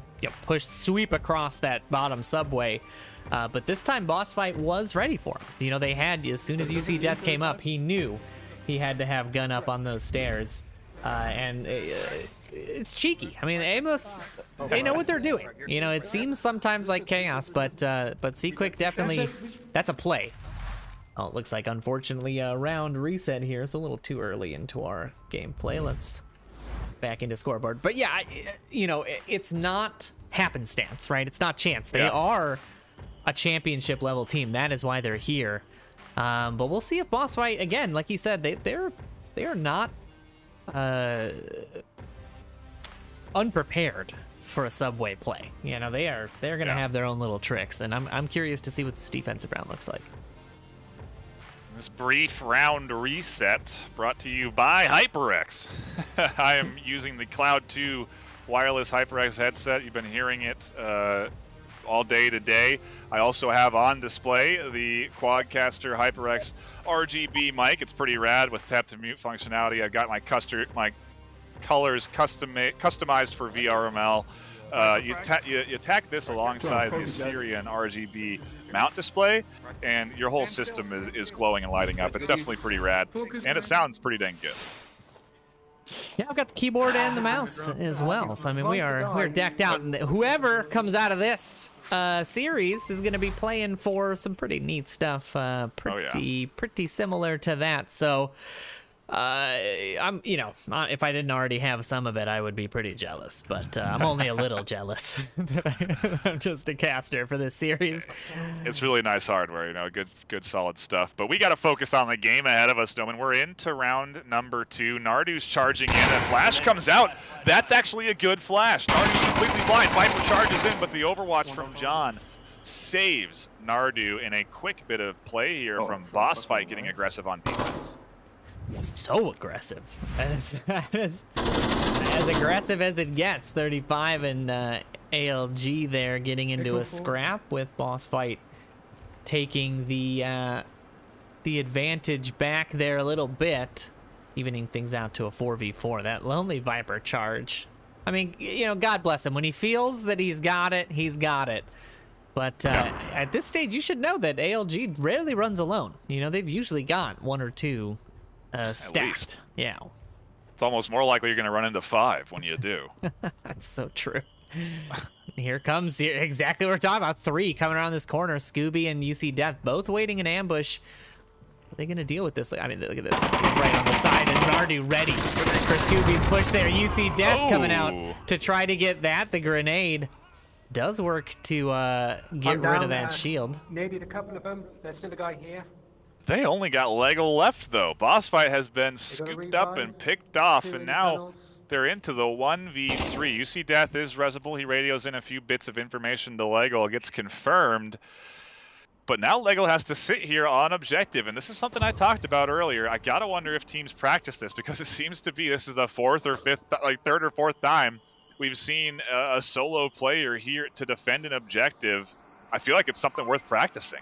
[SPEAKER 1] to sweep across that bottom Subway. But this time, BossFight was ready for him. You know, they had, as soon as UC Death came up, he knew he had to have gun up on those stairs. And it's cheeky. I mean, Aimless, they know what they're doing. You know, it seems sometimes like chaos, but Seaquick definitely, that's a play. Oh, it looks like, unfortunately, a round reset here. It's a little too early into our gameplay. Let's back into scoreboard. But yeah, you know, it's not happenstance, right? It's not chance. They are a championship level team. That is why they're here. But we'll see if BossFight, again, like you said, they are not unprepared for a Subway play. You know, they're gonna have their own little tricks, and I'm curious to see what this defensive round looks like.
[SPEAKER 2] This brief round reset brought to you by HyperX. I am using the Cloud 2 wireless HyperX headset. You've been hearing it all day today. I also have on display the Quadcaster HyperX RGB mic. It's pretty rad with tap to mute functionality. I've got my colors customized for VRML. You tack this alongside the Syrian RGB mount display, and your whole system is glowing and lighting up. It's definitely pretty rad, and it sounds pretty dang good.
[SPEAKER 1] Yeah, I've got the keyboard and the mouse as well. So I mean, we're decked out, and whoever comes out of this series is going to be playing for some pretty neat stuff. Pretty similar to that. So you know, if I didn't already have some of it, I would be pretty jealous. But I'm only a little jealous that I'm just a caster for this series.
[SPEAKER 2] It's really nice hardware, you know, good solid stuff. But we got to focus on the game ahead of us, Noman. We're into round number 2. Nardu's charging in. A flash comes out. That's actually a good flash. Nardu's completely blind. Viper charges in, but the overwatch from John saves Nardu in a quick bit of play here from BossFight getting aggressive on defense.
[SPEAKER 1] So aggressive. As aggressive as it gets. 35 and ALG there getting into a scrap with BossFight taking the advantage back there a little bit, evening things out to a 4v4. That lonely Viper charge. I mean, you know, God bless him. When he feels that he's got it, he's got it. But at this stage, you should know that ALG rarely runs alone. You know, they've usually got 1 or 2 stacked. Yeah.
[SPEAKER 2] It's almost more likely you're going to run into 5 when you do.
[SPEAKER 1] That's so true. Here comes exactly what we're talking about. 3 coming around this corner. Scooby and UC Death both waiting in ambush. Are they going to deal with this? I mean, look at this. Right on the side, and Nardu ready for Scooby's push there. UC Death coming out to try to get that. The grenade does work to get rid of that shield.
[SPEAKER 4] Needed a couple of them. There's still a guy here.
[SPEAKER 2] They only got Lego left, though. BossFight has been scooped up and picked off, and now they're into the 1v3. UC Death is resable. He radios in a few bits of information to Lego. It gets confirmed. But now Lego has to sit here on objective, and this is something I talked about earlier. I gotta wonder if teams practice this, because it seems to be this is the 4th or 5th, like 3rd or 4th time we've seen a solo player here to defend an objective. I feel like it's something worth practicing.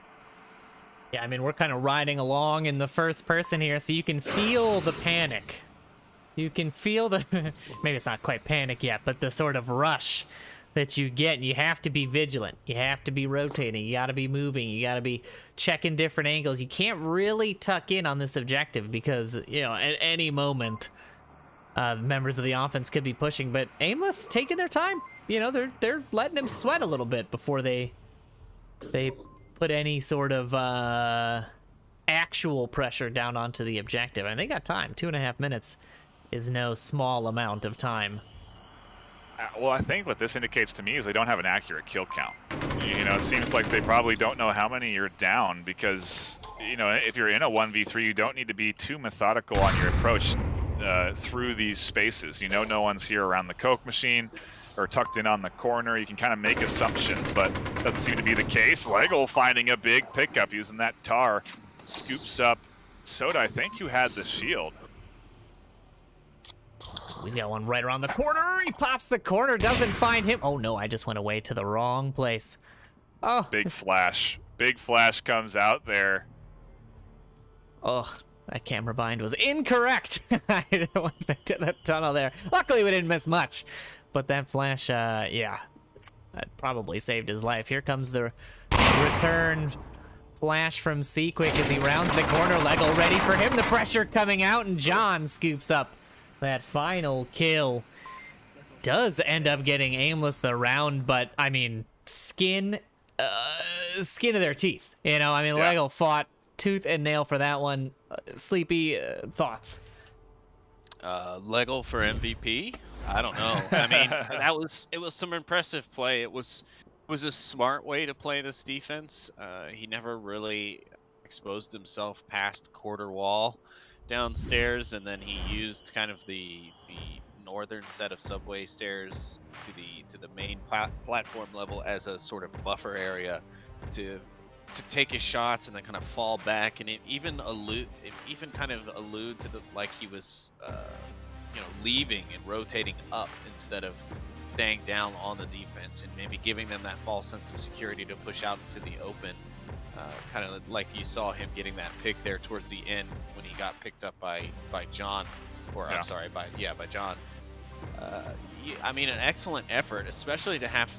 [SPEAKER 1] Yeah, I mean, we're kind of riding along in the first person here, so you can feel the panic. You can feel the, maybe it's not quite panic yet, but the sort of rush that you get. You have to be vigilant. You have to be rotating. You got to be moving. You got to be checking different angles. You can't really tuck in on this objective because, you know, at any moment, members of the offense could be pushing. But Aimless taking their time. You know, they're letting him sweat a little bit before they put any sort of actual pressure down onto the objective. And they got time. 2.5 minutes is no small amount of time.
[SPEAKER 2] Well, I think what this indicates to me is they don't have an accurate kill count. You know, it seems like they probably don't know how many you're down because, you know, if you're in a 1v3, you don't need to be too methodical on your approach through these spaces. You know, no one's here around the Coke machine or tucked in on the corner. You can kind of make assumptions, but doesn't seem to be the case. Lego finding a big pickup using that tar. Scoops up Soda. I think you had the shield.
[SPEAKER 1] He's got one right around the corner. He pops the corner, doesn't find him. Oh no, I just went away to the wrong place. Oh.
[SPEAKER 2] Big flash. Big flash comes out there.
[SPEAKER 1] Oh, that camera bind was incorrect. I didn't want to that tunnel there. Luckily, we didn't miss much. But that flash, yeah, that probably saved his life. Here comes the return flash from Seaquick as he rounds the corner. Lego ready for him. The pressure coming out, and John scoops up that final kill. Does end up getting Aimless the round, but I mean, skin of their teeth. You know, I mean, yeah. Lego fought tooth and nail for that one. Sleepy thoughts.
[SPEAKER 3] Lego for MVP? I don't know. I mean, it was some impressive play. It was a smart way to play this defense. He never really exposed himself past quarter wall downstairs, and then he used kind of the northern set of subway stairs to the main platform level as a sort of buffer area to take his shots and then kind of fall back, and it even kind of allude to the like he was you know, leaving and rotating up instead of staying down on the defense, and maybe giving them that false sense of security to push out into the open. Kind of like you saw him getting that pick there towards the end when he got picked up by John, or yeah. I'm sorry, by John. I mean, an excellent effort, especially to have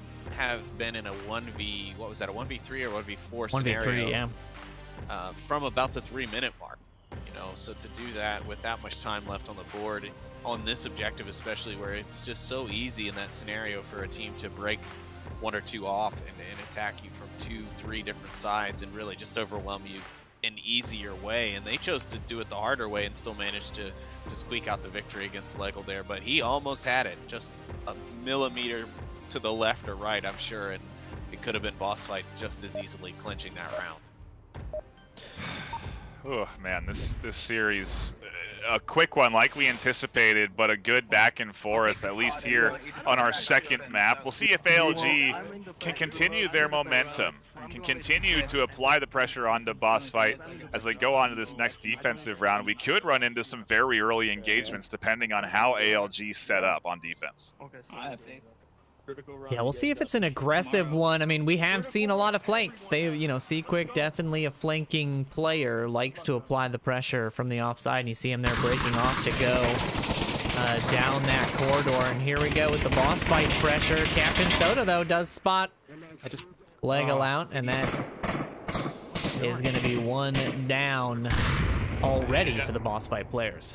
[SPEAKER 3] been in a 1v, what was that, a 1v3 or 1v4 scenario?
[SPEAKER 1] 1v3, yeah.
[SPEAKER 3] From about the 3-minute mark, you know, so to do that with that much time left on the board, on this objective especially, where it's just so easy in that scenario for a team to break 1 or 2 off and attack you from 2-3 different sides and really just overwhelm you an easier way, and they chose to do it the harder way and still managed to squeak out the victory against Legal there. But he almost had it, just a millimeter to the left or right, I'm sure, and it could have been BossFight just as easily clinching that round.
[SPEAKER 2] Oh man, this series, a quick one like we anticipated, but a good back and forth, at least here on our second map. We'll see if ALG can continue their momentum, can continue to apply the pressure onto BossFight as they go on to this next defensive round. We could run into some very early engagements depending on how ALG set up on defense.
[SPEAKER 1] Yeah, we'll see if it's an aggressive one. I mean, we have seen a lot of flanks. They, you know, Seaquick, definitely a flanking player, likes to apply the pressure from the offside, and you see him there breaking off to go down that corridor. And here we go with the BossFight pressure. Captain Soda, though, does spot Legal out, and that is going to be one down already for the BossFight players.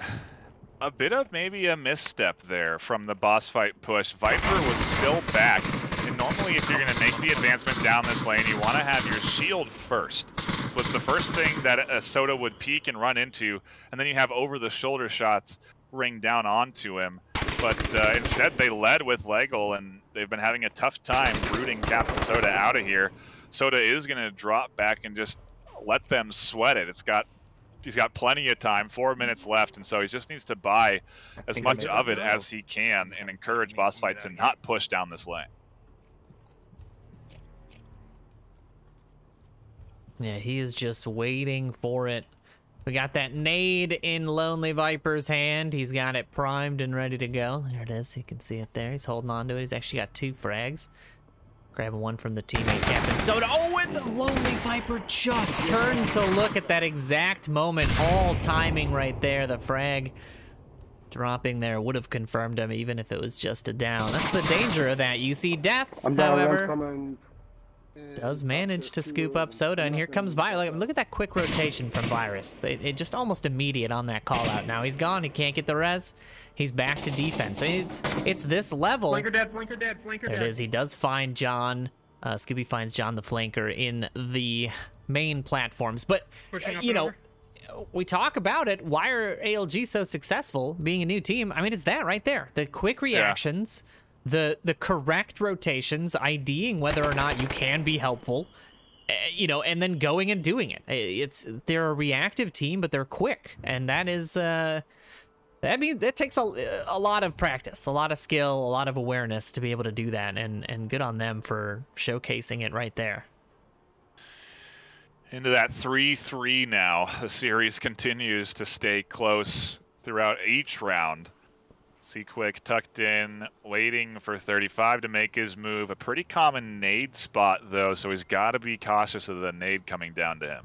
[SPEAKER 2] A bit of maybe a misstep there from the BossFight push. Viper was still back, and normally if you're going to make the advancement down this lane, you want to have your shield first. So it's the first thing that a Soda would peek and run into, and then you have over-the-shoulder shots ring down onto him. But instead they led with Legal, and they've been having a tough time rooting Captain Soda out of here. Soda is going to drop back and just let them sweat it. He's got plenty of time, 4 minutes left, and so he just needs to buy as much of it as he can and encourage BossFight to not push down this lane.
[SPEAKER 1] Yeah, he is just waiting for it. We got that nade in Lonely Viper's hand. He's got it primed and ready to go. There it is. You can see it there. He's holding on to it. He's actually got 2 frags. Grabbing one from the teammate, Captain Soda. Oh, and the Lonely Viper just turned to look at that exact moment. All timing right there. The frag dropping there would have confirmed him even if it was just a down. That's the danger of that. You see Death, however, does manage to scoop up Soda, and here comes Virus. Look at that quick rotation from Virus. It just almost immediate on that call out. Now he's gone. He can't get the res. He's back to defense. It's this level.
[SPEAKER 5] Flanker dead, flanker dead, flanker dead.
[SPEAKER 1] There it is. He does find John. Scooby finds John the flanker in the main platforms. But, you know, we talk about it. Why are ALG so successful being a new team? I mean, it's that right there. The quick reactions, the correct rotations, IDing whether or not you can be helpful, you know, and then going and doing it. They're a reactive team, but they're quick. And that is... I mean, that takes a lot of practice, a lot of skill, a lot of awareness to be able to do that, and good on them for showcasing it right there.
[SPEAKER 2] Into that 3-3 now. The series continues to stay close throughout each round. Seaquick tucked in, waiting for 35 to make his move. A pretty common nade spot, though, so he's got to be cautious of the nade coming down to him.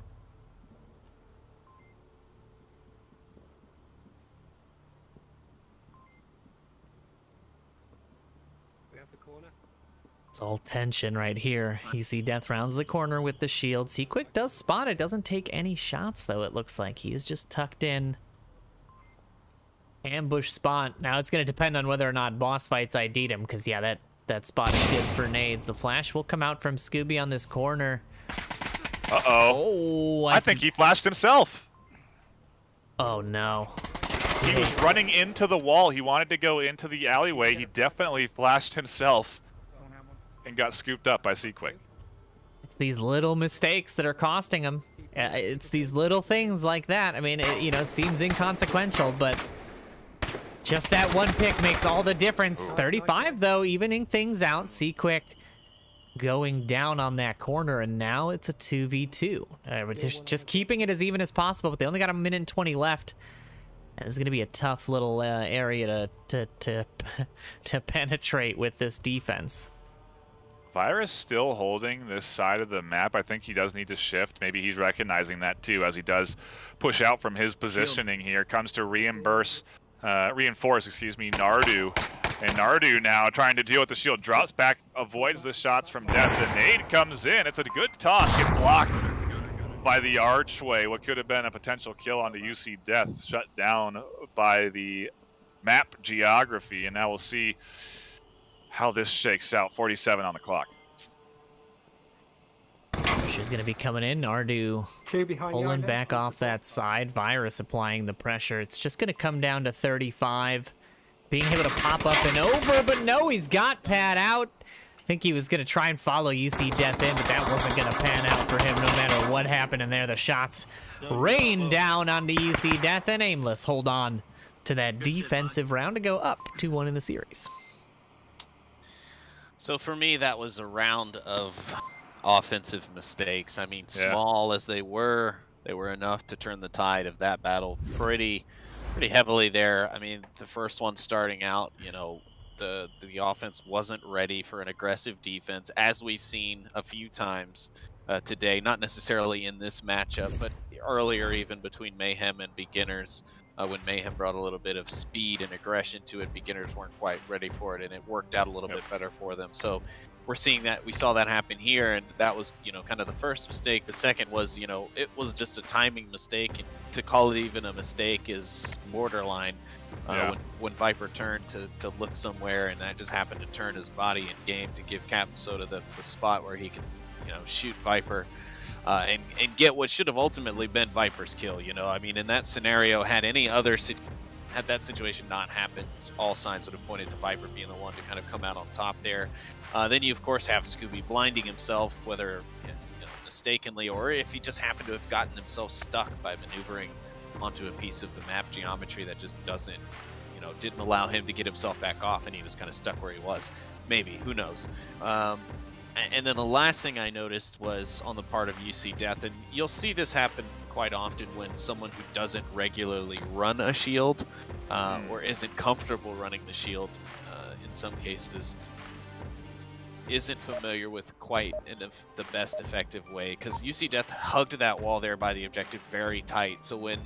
[SPEAKER 1] It's all tension right here. You see Death rounds the corner with the shield. Seaquick does spot it. Doesn't take any shots, though, it looks like. He is just tucked in. Ambush spot. Now it's going to depend on whether or not BossFight's ID'd him, because, yeah, that spot is good for nades. The flash will come out from Scooby on this corner.
[SPEAKER 2] Uh-oh. I think he flashed himself.
[SPEAKER 1] Oh, no.
[SPEAKER 2] He was running into the wall. He wanted to go into the alleyway. He definitely flashed himself and got scooped up by Seaquick.
[SPEAKER 1] It's these little mistakes that are costing him. It's these little things like that. I mean, it seems inconsequential, but just that one pick makes all the difference. 35, though, evening things out. Seaquick going down on that corner, and now it's a 2v2. We're just keeping it as even as possible, but they only got 1 minute and 20 left. And it's going to be a tough little area to penetrate with this defense.
[SPEAKER 2] Virus still holding this side of the map. I think he does need to shift. Maybe he's recognizing that too, as he does push out from his positioning here. Comes to reinforce, Nardu. And Nardu now trying to deal with the shield. Drops back, avoids the shots from Death. The nade comes in. It's a good toss. Gets blocked by the archway. What could have been a potential kill onto UC Death. Shut down by the map geography. And now we'll see how this shakes out. 47 on the clock.
[SPEAKER 1] Pressure's going to be coming in. Ardu
[SPEAKER 4] Two behind you,
[SPEAKER 1] pulling
[SPEAKER 4] Isaac.
[SPEAKER 1] back off that side. Virus applying the pressure. It's just going to come down to 35. Being able to pop up and over, but no, he's got Pat out. I think he was going to try and follow UC Death in, but that wasn't going to pan out for him no matter what happened in there. The shots rain down onto UC Death, and Aimless hold on to that defensive round to go up 2-1 in the series.
[SPEAKER 3] So for me, that was a round of offensive mistakes. I mean, small as they were enough to turn the tide of that battle pretty heavily there. I mean, the first one starting out, you know, the offense wasn't ready for an aggressive defense, as we've seen a few times today. Not necessarily in this matchup, but earlier even between Mayhem and Beginners. When Mayhem brought a little bit of speed and aggression to it, Beginners weren't quite ready for it, and it worked out a little bit better for them. So we're seeing that, we saw that happen here, and that was, you know, kind of the first mistake. The second was, you know, it was just a timing mistake, and to call it even a mistake is borderline. When Viper turned to look somewhere, and that just happened to turn his body in game to give Captain Soda the spot where he could, you know, shoot Viper. And get what should have ultimately been Viper's kill. You know, I mean, in that scenario, had that situation not happened, all signs would have pointed to Viper being the one to kind of come out on top there. Then you of course have Scooby blinding himself, whether mistakenly or if he just happened to have gotten himself stuck by maneuvering onto a piece of the map geometry that just didn't allow him to get himself back off, and he was kind of stuck where he was. Maybe, who knows? And then the last thing I noticed was on the part of UC Death, and you'll see this happen quite often when someone who doesn't regularly run a shield or isn't comfortable running the shield in some cases isn't familiar with quite in the best effective way, because UC Death hugged that wall there by the objective very tight. So when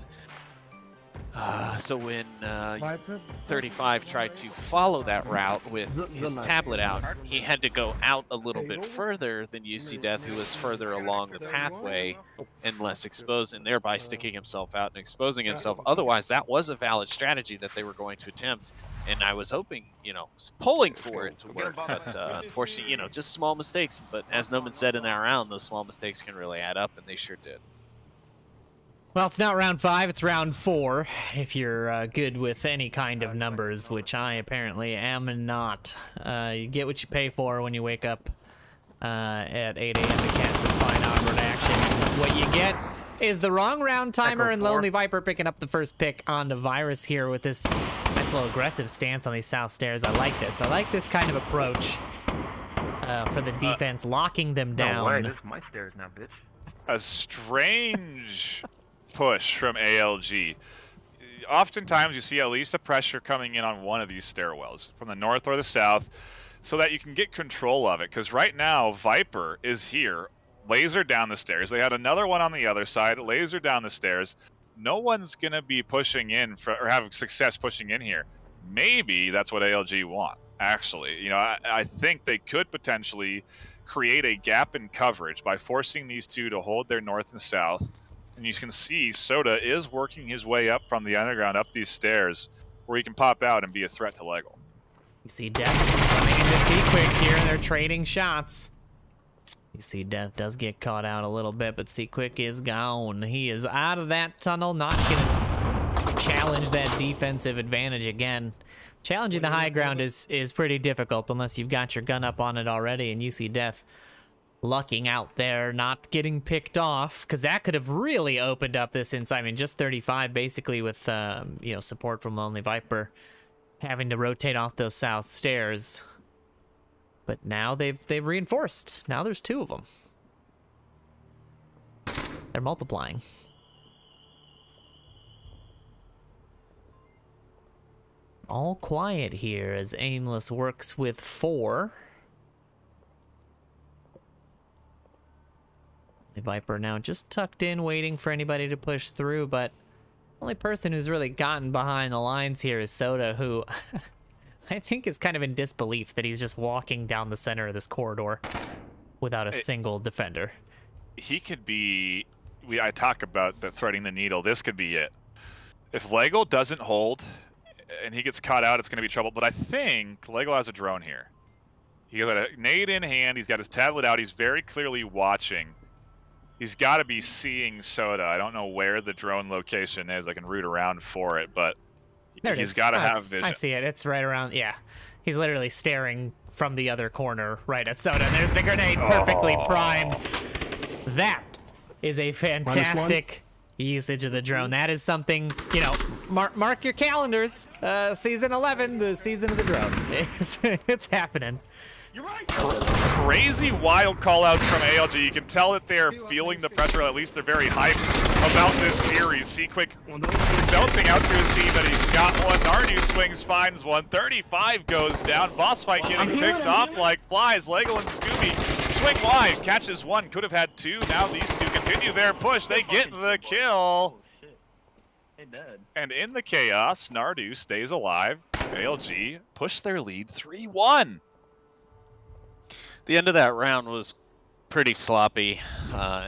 [SPEAKER 3] 35 tried to follow that route with his tablet out, he had to go out a little bit further than UC Death, who was further along the pathway and less exposed, and thereby sticking himself out and exposing himself. Otherwise, that was a valid strategy that they were going to attempt, and I was hoping, you know, pulling for it to work, but unfortunately, you know, just small mistakes. But as Noman said in that round, those small mistakes can really add up, and they sure did.
[SPEAKER 1] Well, it's not round 5, it's round 4, if you're good with any kind of numbers, which I apparently am not. You get what you pay for when you wake up at 8 a.m. to cast this fine Onward action. What you get is the wrong round timer, and Lonely Viper picking up the first pick on the Virus here with this nice little aggressive stance on these south stairs. I like this. I like this kind of approach for the defense, locking them down.
[SPEAKER 5] No way, this is my stairs now, bitch.
[SPEAKER 2] A strange push from ALG. Oftentimes you see at least a pressure coming in on one of these stairwells from the north or the south so that you can get control of it, because right now Viper is here, laser down the stairs. They had another one on the other side, laser down the stairs. No one's gonna be pushing in or have success pushing in here. Maybe that's what ALG want, actually. You know, I think they could potentially create a gap in coverage by forcing these two to hold their north and south. And you can see Soda is working his way up from the underground up these stairs where he can pop out and be a threat to Lego.
[SPEAKER 1] You see Death coming into Seaquick here, and they're trading shots. You see Death does get caught out a little bit, but Seaquick is gone. He is out of that tunnel, not going to challenge that defensive advantage again. Challenging the high ground is pretty difficult unless you've got your gun up on it already, and you see Death lucking out there, not getting picked off, because that could have really opened up this inside. I mean, just 35 basically with you know, support from Lonely Viper having to rotate off those south stairs. But now they've reinforced. Now there's 2 of them. They're multiplying. All quiet here as Aimless works with 4. The Viper now just tucked in, waiting for anybody to push through, but the only person who's really gotten behind the lines here is Soda, who I think is kind of in disbelief that he's just walking down the center of this corridor without a single defender.
[SPEAKER 2] He could be... I talk about the threading the needle. This could be it. If Lego doesn't hold and he gets caught out, it's going to be trouble. But I think Lego has a drone here. He got a nade in hand. He's got his tablet out. He's very clearly watching He's got to be seeing Soda. I don't know where the drone location is. I can root around for it, but he's got to have vision.
[SPEAKER 1] I see it. It's right around. Yeah, he's literally staring from the other corner right at Soda. And there's the grenade, perfectly primed. That is a fantastic usage of the drone. That is something, you know, mark your calendars. Season 11, the season of the drone. It's happening.
[SPEAKER 4] You're right.
[SPEAKER 2] Crazy wild call-outs from ALG. You can tell that they're feeling the pressure, or at least they're very hyped about this series. Seaquick belting out to his team that he's got one. Nardu swings, finds one. 35 goes down. BossFight getting picked off like flies. Lego and Scooby swing wide, catches one, could have had two. Now these two continue their push. They get the kill. And in the chaos, Nardu stays alive. ALG push their lead 3-1.
[SPEAKER 3] The end of that round was pretty sloppy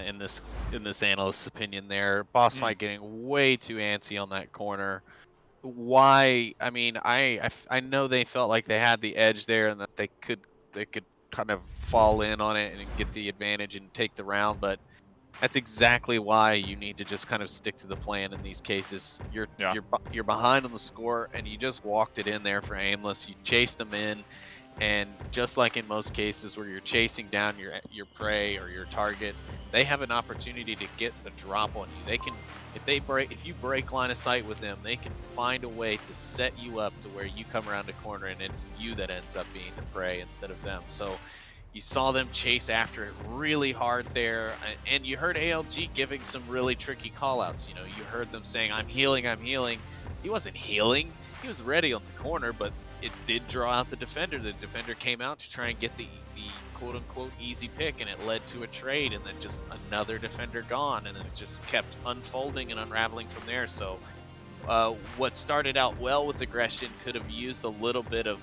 [SPEAKER 3] in this analyst's opinion there. BossFight getting way too antsy on that corner. Why? I mean, I know they felt like they had the edge there and that they could kind of fall in on it and get the advantage and take the round, but that's exactly why you need to just kind of stick to the plan in these cases. You're behind on the score and you just walked it in there for Aimless. You chased them in. And just like in most cases where you're chasing down your prey or your target, they have an opportunity to get the drop on you. They can, if you break line of sight with them, they can find a way to set you up to where you come around the corner and it's you that ends up being the prey instead of them. So you saw them chase after it really hard there, and you heard ALG giving some really tricky callouts. You know, you heard them saying, "I'm healing, I'm healing." He wasn't healing. He was ready on the corner, but it did draw out the defender. The defender came out to try and get the quote-unquote easy pick, and it led to a trade, and then just another defender gone, and then it just kept unfolding and unraveling from there. So what started out well with aggression could have used a little bit of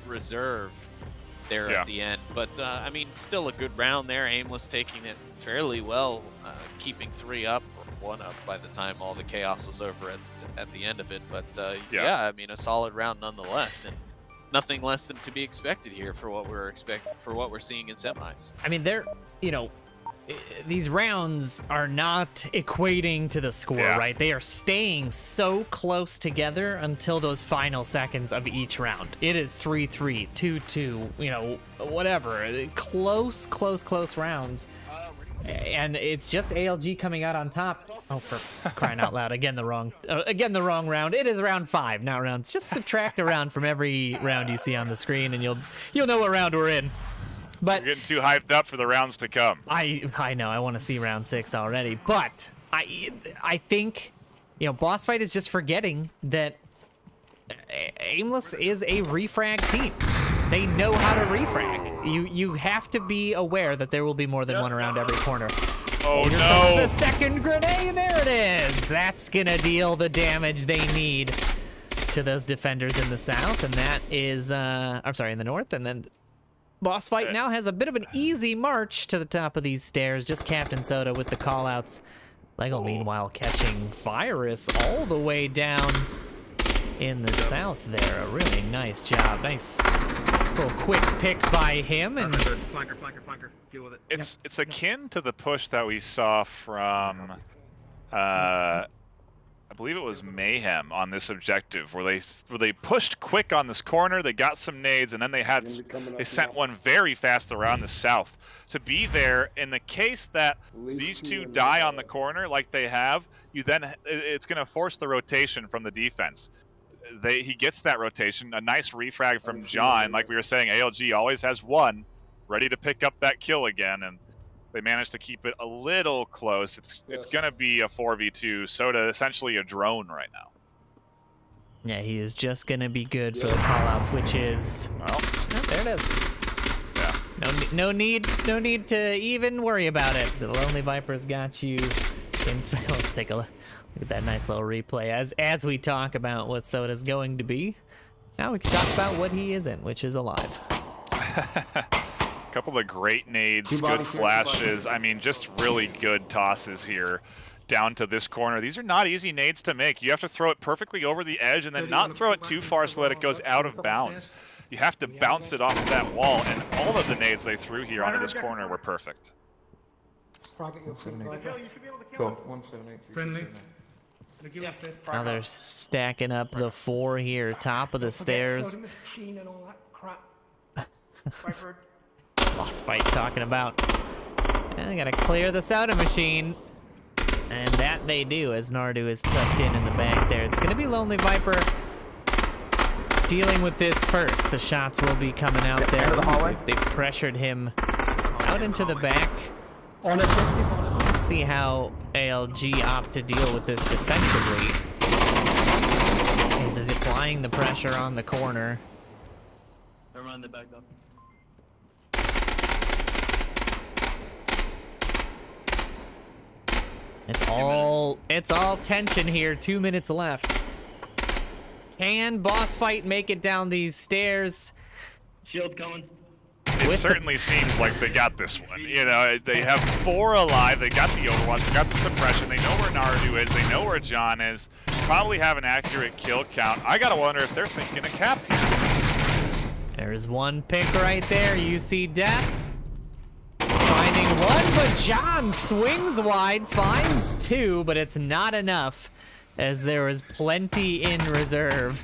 [SPEAKER 3] reserve there at the end. But, I mean, still a good round there. Aimless taking it fairly well, keeping 3 up. 1 up by the time all the chaos was over at the end of it, but yeah, I mean a solid round nonetheless, and nothing less than to be expected here for what we're seeing in semis.
[SPEAKER 1] I mean, these rounds are not equating to the score, right? They are staying so close together until those final seconds of each round. It is 3-3, 2-2, you know, whatever, close rounds. And it's just ALG coming out on top. Oh, for crying out loud! Again, the wrong round. It is round 5, not rounds. Just subtract a round from every round you see on the screen, and you'll know what round we're in. But
[SPEAKER 2] you're getting too hyped up for the rounds to come.
[SPEAKER 1] I know. I want to see round 6 already. But I think, you know, BossFight is just forgetting that Aimless is a refrag team. They know how to refrag. You have to be aware that there will be more than one around every corner.
[SPEAKER 2] Oh,
[SPEAKER 1] Here comes the second grenade. There it is. That's gonna deal the damage they need to those defenders in the south, and that is I'm sorry, in the north. And then BossFight now has a bit of an easy march to the top of these stairs. Just Captain Soda with the callouts. Lego meanwhile catching Virus all the way down in the south there. A really nice job. Nice little quick pick by him. And
[SPEAKER 4] Flanker. Deal with it.
[SPEAKER 2] It's akin to the push that we saw from I believe it was Mayhem on this objective, where they pushed quick on this corner, they got some nades, and then they sent one very fast around the south. To be there in the case that these two die on the corner like they have, it's going to force the rotation from the defense. He gets that rotation, a nice refrag from John. Like we were saying, ALG always has one ready to pick up that kill again, and they managed to keep it a little close. It's going to be a 4v2. Soda essentially a drone right now.
[SPEAKER 1] Yeah, he is just going to be good for the callouts, which is, well, there it is. Yeah. No need to even worry about it. The Lonely Viper's got you in spell. Let's take a look at that nice little replay as we talk about what Soda's going to be. Now we can talk about what he isn't, which is alive.
[SPEAKER 2] Couple of great nades, good flashes. I mean, just really good tosses here down to this corner. These are not easy nades to make. You have to throw it perfectly over the edge and then not throw it too far so that it goes out of bounds. You have to bounce it off of that wall, and all of the nades they threw here onto this corner were perfect.
[SPEAKER 4] Target your pink Viper. You should be able to kill
[SPEAKER 5] Go,
[SPEAKER 4] him.
[SPEAKER 5] 178.
[SPEAKER 4] Friendly. Look, you left it.
[SPEAKER 1] Now they're stacking up the 4 here, top of the stairs.
[SPEAKER 4] Machine and all that crap. Viper.
[SPEAKER 1] BossFight talking about, I gotta clear the soda machine. And that they do, as Nardu is tucked in the back there. It's gonna be Lonely Viper dealing with this first. The shots will be coming out there. They've pressured him out into the back. Let's see how ALG opt to deal with this defensively. He's applying the pressure on the corner.
[SPEAKER 6] They're running the back up.
[SPEAKER 1] It's all tension here. 2 minutes left. Can BossFight make it down these stairs?
[SPEAKER 6] Shield coming.
[SPEAKER 2] It certainly seems like they got this one. You know, they have 4 alive. They got the Overwatch. They got the suppression. They know where Nardu is. They know where John is. Probably have an accurate kill count. I gotta wonder if they're thinking a cap here.
[SPEAKER 1] There's one pick right there. You see Death finding one, but John swings wide, finds 2, but it's not enough, as there is plenty in reserve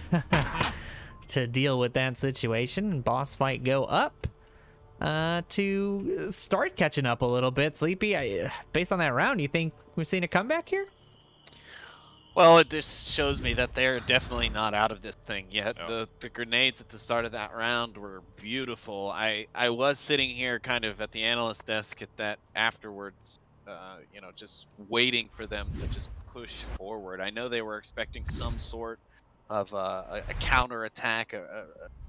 [SPEAKER 1] to deal with that situation. And BossFight go up to start catching up a little bit. Sleepy, based on that round, you think we've seen a comeback here?
[SPEAKER 3] Well, it just shows me that they're definitely not out of this thing yet.
[SPEAKER 2] No.
[SPEAKER 3] The grenades at the start of that round were beautiful. I was sitting here kind of at the analyst desk at that afterwards, you know, just waiting for them to just push forward. I know they were expecting some sort of a counter attack, a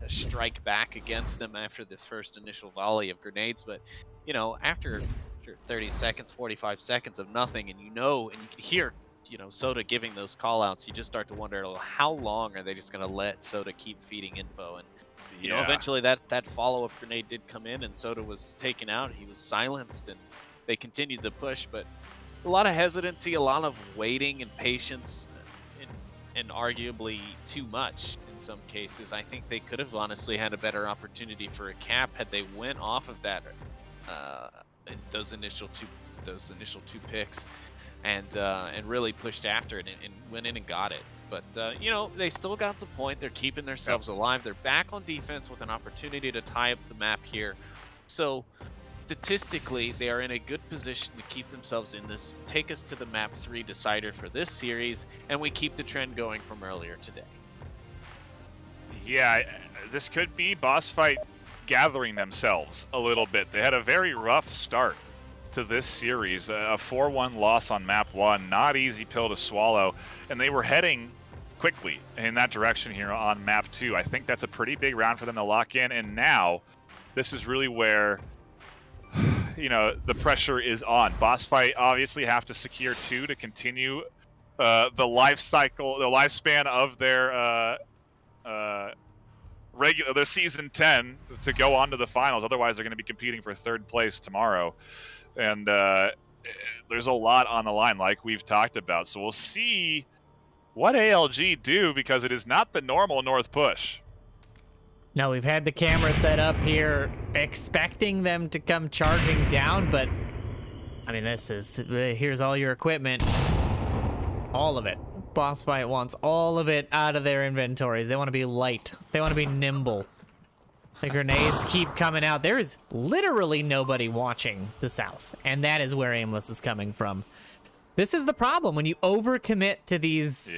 [SPEAKER 3] strike back against them after the first initial volley of grenades, but you know, after 30 seconds, 45 seconds of nothing, and you know, and you can hear, you know, Soda giving those call outs, you just start to wonder, well, how long are they just going to let Soda keep feeding info? And you know, eventually that follow-up grenade did come in and Soda was taken out. He was silenced and they continued to push, but a lot of hesitancy, a lot of waiting and patience, and arguably too much in some cases. I think they could have honestly had a better opportunity for a cap had they went off of that those initial two picks and really pushed after it and went in and got it. But you know, they still got the point. They're keeping themselves alive. They're back on defense with an opportunity to tie up the map here. So statistically, they are in a good position to keep themselves in this, take us to the map 3 decider for this series, and we keep the trend going from earlier today.
[SPEAKER 2] Yeah, this could be BossFight gathering themselves a little bit. They had a very rough start to this series, a 4-1 loss on map 1, not easy pill to swallow, and they were heading quickly in that direction here on map 2. I think that's a pretty big round for them to lock in, and now this is really where, you know, the pressure is on. BossFight obviously have to secure 2 to continue the lifespan of their their season 10 to go on to the finals. Otherwise, they're going to be competing for 3rd place tomorrow. And there's a lot on the line, like we've talked about. So we'll see what ALG do, because it is not the normal North push.
[SPEAKER 1] No, we've had the camera set up here, expecting them to come charging down, but I mean, here's all your equipment, all of it. BossFight wants all of it out of their inventories. They want to be light. They want to be nimble. The grenades keep coming out. There is literally nobody watching the south, and that is where Aimless is coming from. This is the problem when you overcommit to these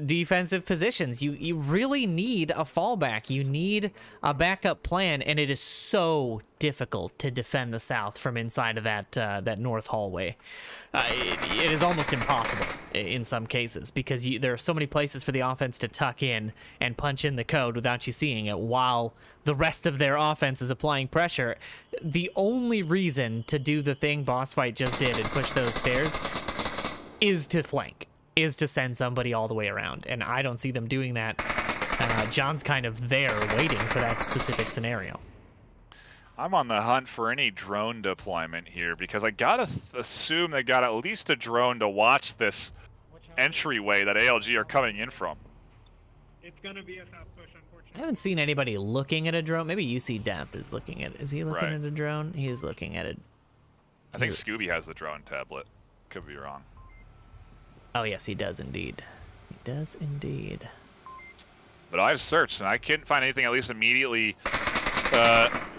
[SPEAKER 1] defensive positions. You really need a fallback. You need a backup plan, and it is so difficult to defend the south from inside of that north hallway. It is almost impossible in some cases, because there are so many places for the offense to tuck in and punch in the code without you seeing it, while the rest of their offense is applying pressure. The only reason to do the thing BossFight just did and push those stairs is to flank, is to send somebody all the way around, and I don't see them doing that. John's kind of there waiting for that specific scenario.
[SPEAKER 2] I'm on the hunt for any drone deployment here, because I gotta assume they got at least a drone to watch this entryway that ALG are coming in from.
[SPEAKER 4] It's gonna be a south push, unfortunately.
[SPEAKER 1] I haven't seen anybody looking at a drone. Maybe UC Death is looking at it. Is he looking
[SPEAKER 2] Right.
[SPEAKER 1] at a drone? He is looking at it.
[SPEAKER 2] I think Scooby has the drone tablet. Could be wrong.
[SPEAKER 1] Oh, yes, he does indeed. He does indeed.
[SPEAKER 2] But I've searched, and I couldn't find anything, at least immediately,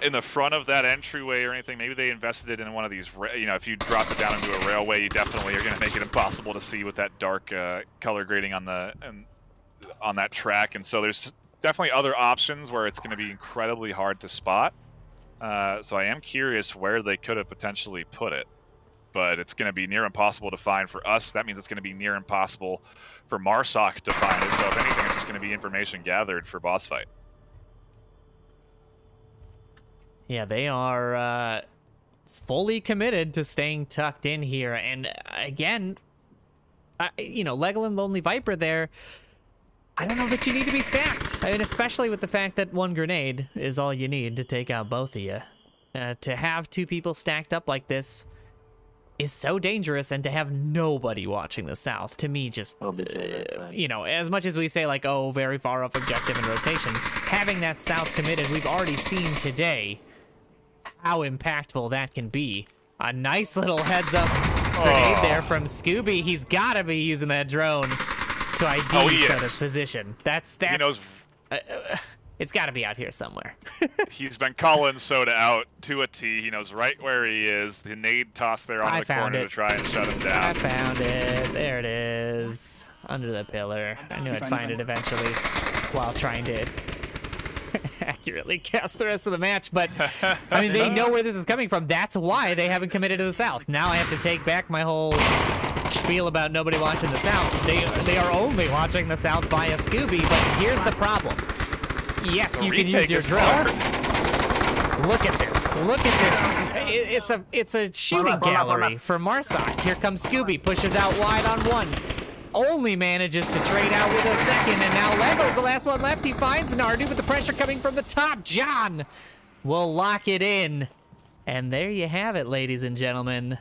[SPEAKER 2] in the front of that entryway or anything. Maybe they invested it in one of these, you know, if you drop it down into a railway, you definitely are going to make it impossible to see with that dark color grading on that track. And so there's definitely other options where it's going to be incredibly hard to spot. So I am curious where they could have potentially put it. But it's going to be near impossible to find for us. That means it's going to be near impossible for Marsoc to find it. So if anything, it's just going to be information gathered for BossFight.
[SPEAKER 1] Yeah, they are fully committed to staying tucked in here. And again, you know, Legoland Lonely Viper there, I don't know that you need to be stacked. I mean, especially with the fact that one grenade is all you need to take out both of you. To have two people stacked up like this is so dangerous, and to have nobody watching the south, to me, just, you know, as much as we say, like, oh, very far off objective and rotation, having that south committed, we've already seen today how impactful that can be. A nice little heads-up grenade there from Scooby. He's got to be using that drone to ID Soda's position. That's
[SPEAKER 2] he knows.
[SPEAKER 1] It's got to be out here somewhere.
[SPEAKER 2] He's been calling Soda out to a T. He knows right where he is. The nade tossed there on the corner to try and shut him down.
[SPEAKER 1] I found it. There it is. Under the pillar. I knew I'd find it eventually while trying to accurately cast the rest of the match. But, I mean, they know where this is coming from. That's why they haven't committed to the south. Now I have to take back my whole spiel about nobody watching the south. They are only watching the south via Scooby, but here's the problem. Yes, you can use your drone. Look at this. Look at this. It's a shooting gallery for Marsoc. Here comes Scooby. Pushes out wide on one. Only manages to trade out with a second. And now Lego's the last one left. He finds Nardu with the pressure coming from the top. John will lock it in. And there you have it, ladies and gentlemen.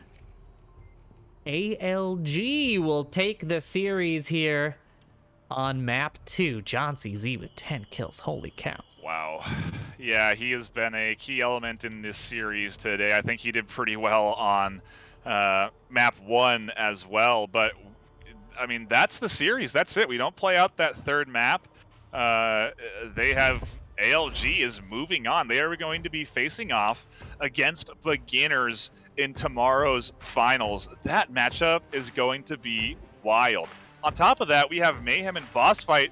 [SPEAKER 1] ALG will take the series here on map 2. John CZ with 10 kills. Holy cow.
[SPEAKER 2] Wow. Yeah, he has been a key element in this series today. I think he did pretty well on map 1 as well. But, I mean, that's the series. That's it. We don't play out that third map. They have... ALG is moving on. They are going to be facing off against beginners in tomorrow's finals. That matchup is going to be wild. On top of that, we have Mayhem and BossFight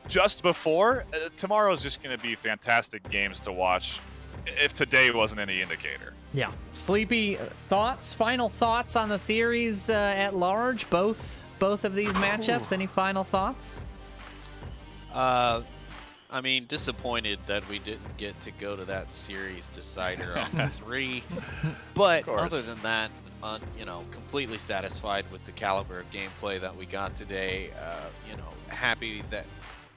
[SPEAKER 2] just before. Tomorrow's just going to be fantastic games to watch, if today wasn't any indicator.
[SPEAKER 1] Yeah. Sleepy, thoughts, final thoughts on the series at large? Both of these matchups? Any final thoughts?
[SPEAKER 3] I mean, disappointed that we didn't get to go to that series decider on 3. But other than that, you know, completely satisfied with the caliber of gameplay that we got today. You know, happy that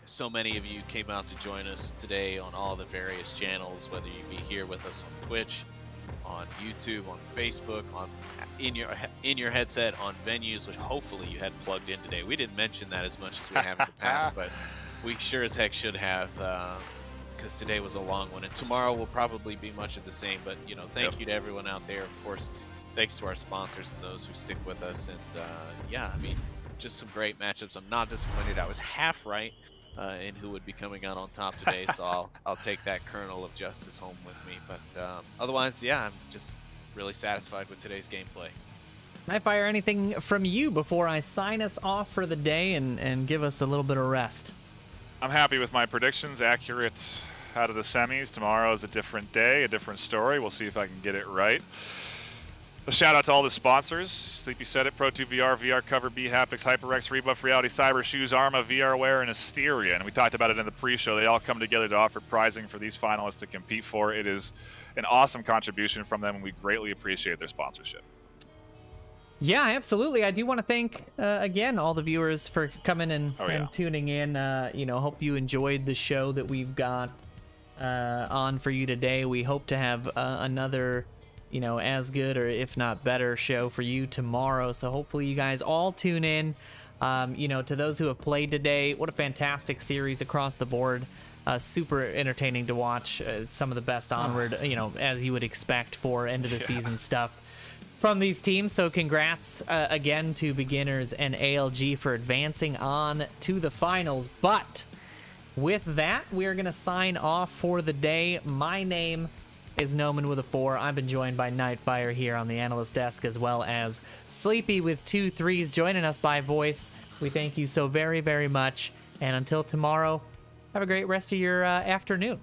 [SPEAKER 3] so many of you came out to join us today on all the various channels, whether you be here with us on Twitch, on YouTube, on Facebook, on in your headset, on venues, which hopefully you had plugged in today. We didn't mention that as much as we have in the past, but we sure as heck should have, because today was a long one, and tomorrow will probably be much of the same. But you know, thank you to everyone out there. Of course, thanks to our sponsors and those who stick with us. And yeah, I mean, just some great matchups. I'm not disappointed. I was half right in who would be coming out on top today, so I'll take that kernel of justice home with me. But otherwise, yeah, I'm just really satisfied with today's gameplay.
[SPEAKER 1] NightFiree, anything from you before I sign us off for the day and give us a little bit of rest?
[SPEAKER 2] I'm happy with my predictions, accurate out of the semis. Tomorrow is a different day, a different story. We'll see if I can get it right. A shout out to all the sponsors. Sleepy said it, Pro2 VR, VR Cover, B-Haptics, HyperX, Rebuff, Reality, Cyber, Shoes, Arma, VRWare, and Asteria. And we talked about it in the pre-show. They all come together to offer prizing for these finalists to compete for. It is an awesome contribution from them, and we greatly appreciate their sponsorship.
[SPEAKER 1] Yeah, absolutely. I do want to thank, again, all the viewers for coming and tuning in. You know, hope you enjoyed the show that we've got on for you today. We hope to have another, you know, as good or if not better show for you tomorrow. So hopefully you guys all tune in. You know, to those who have played today, what a fantastic series across the board. Super entertaining to watch. Some of the best Onward, you know, as you would expect for end of the season stuff. from these teams. So congrats again to Beginners and ALG for advancing on to the finals. But with that, we're going to sign off for the day. My name is Noman with a 4. I've been joined by NightFiree here on the analyst desk, as well as Sleepy with 2 3s joining us by voice. We thank you so very, very much. And until tomorrow, have a great rest of your afternoon.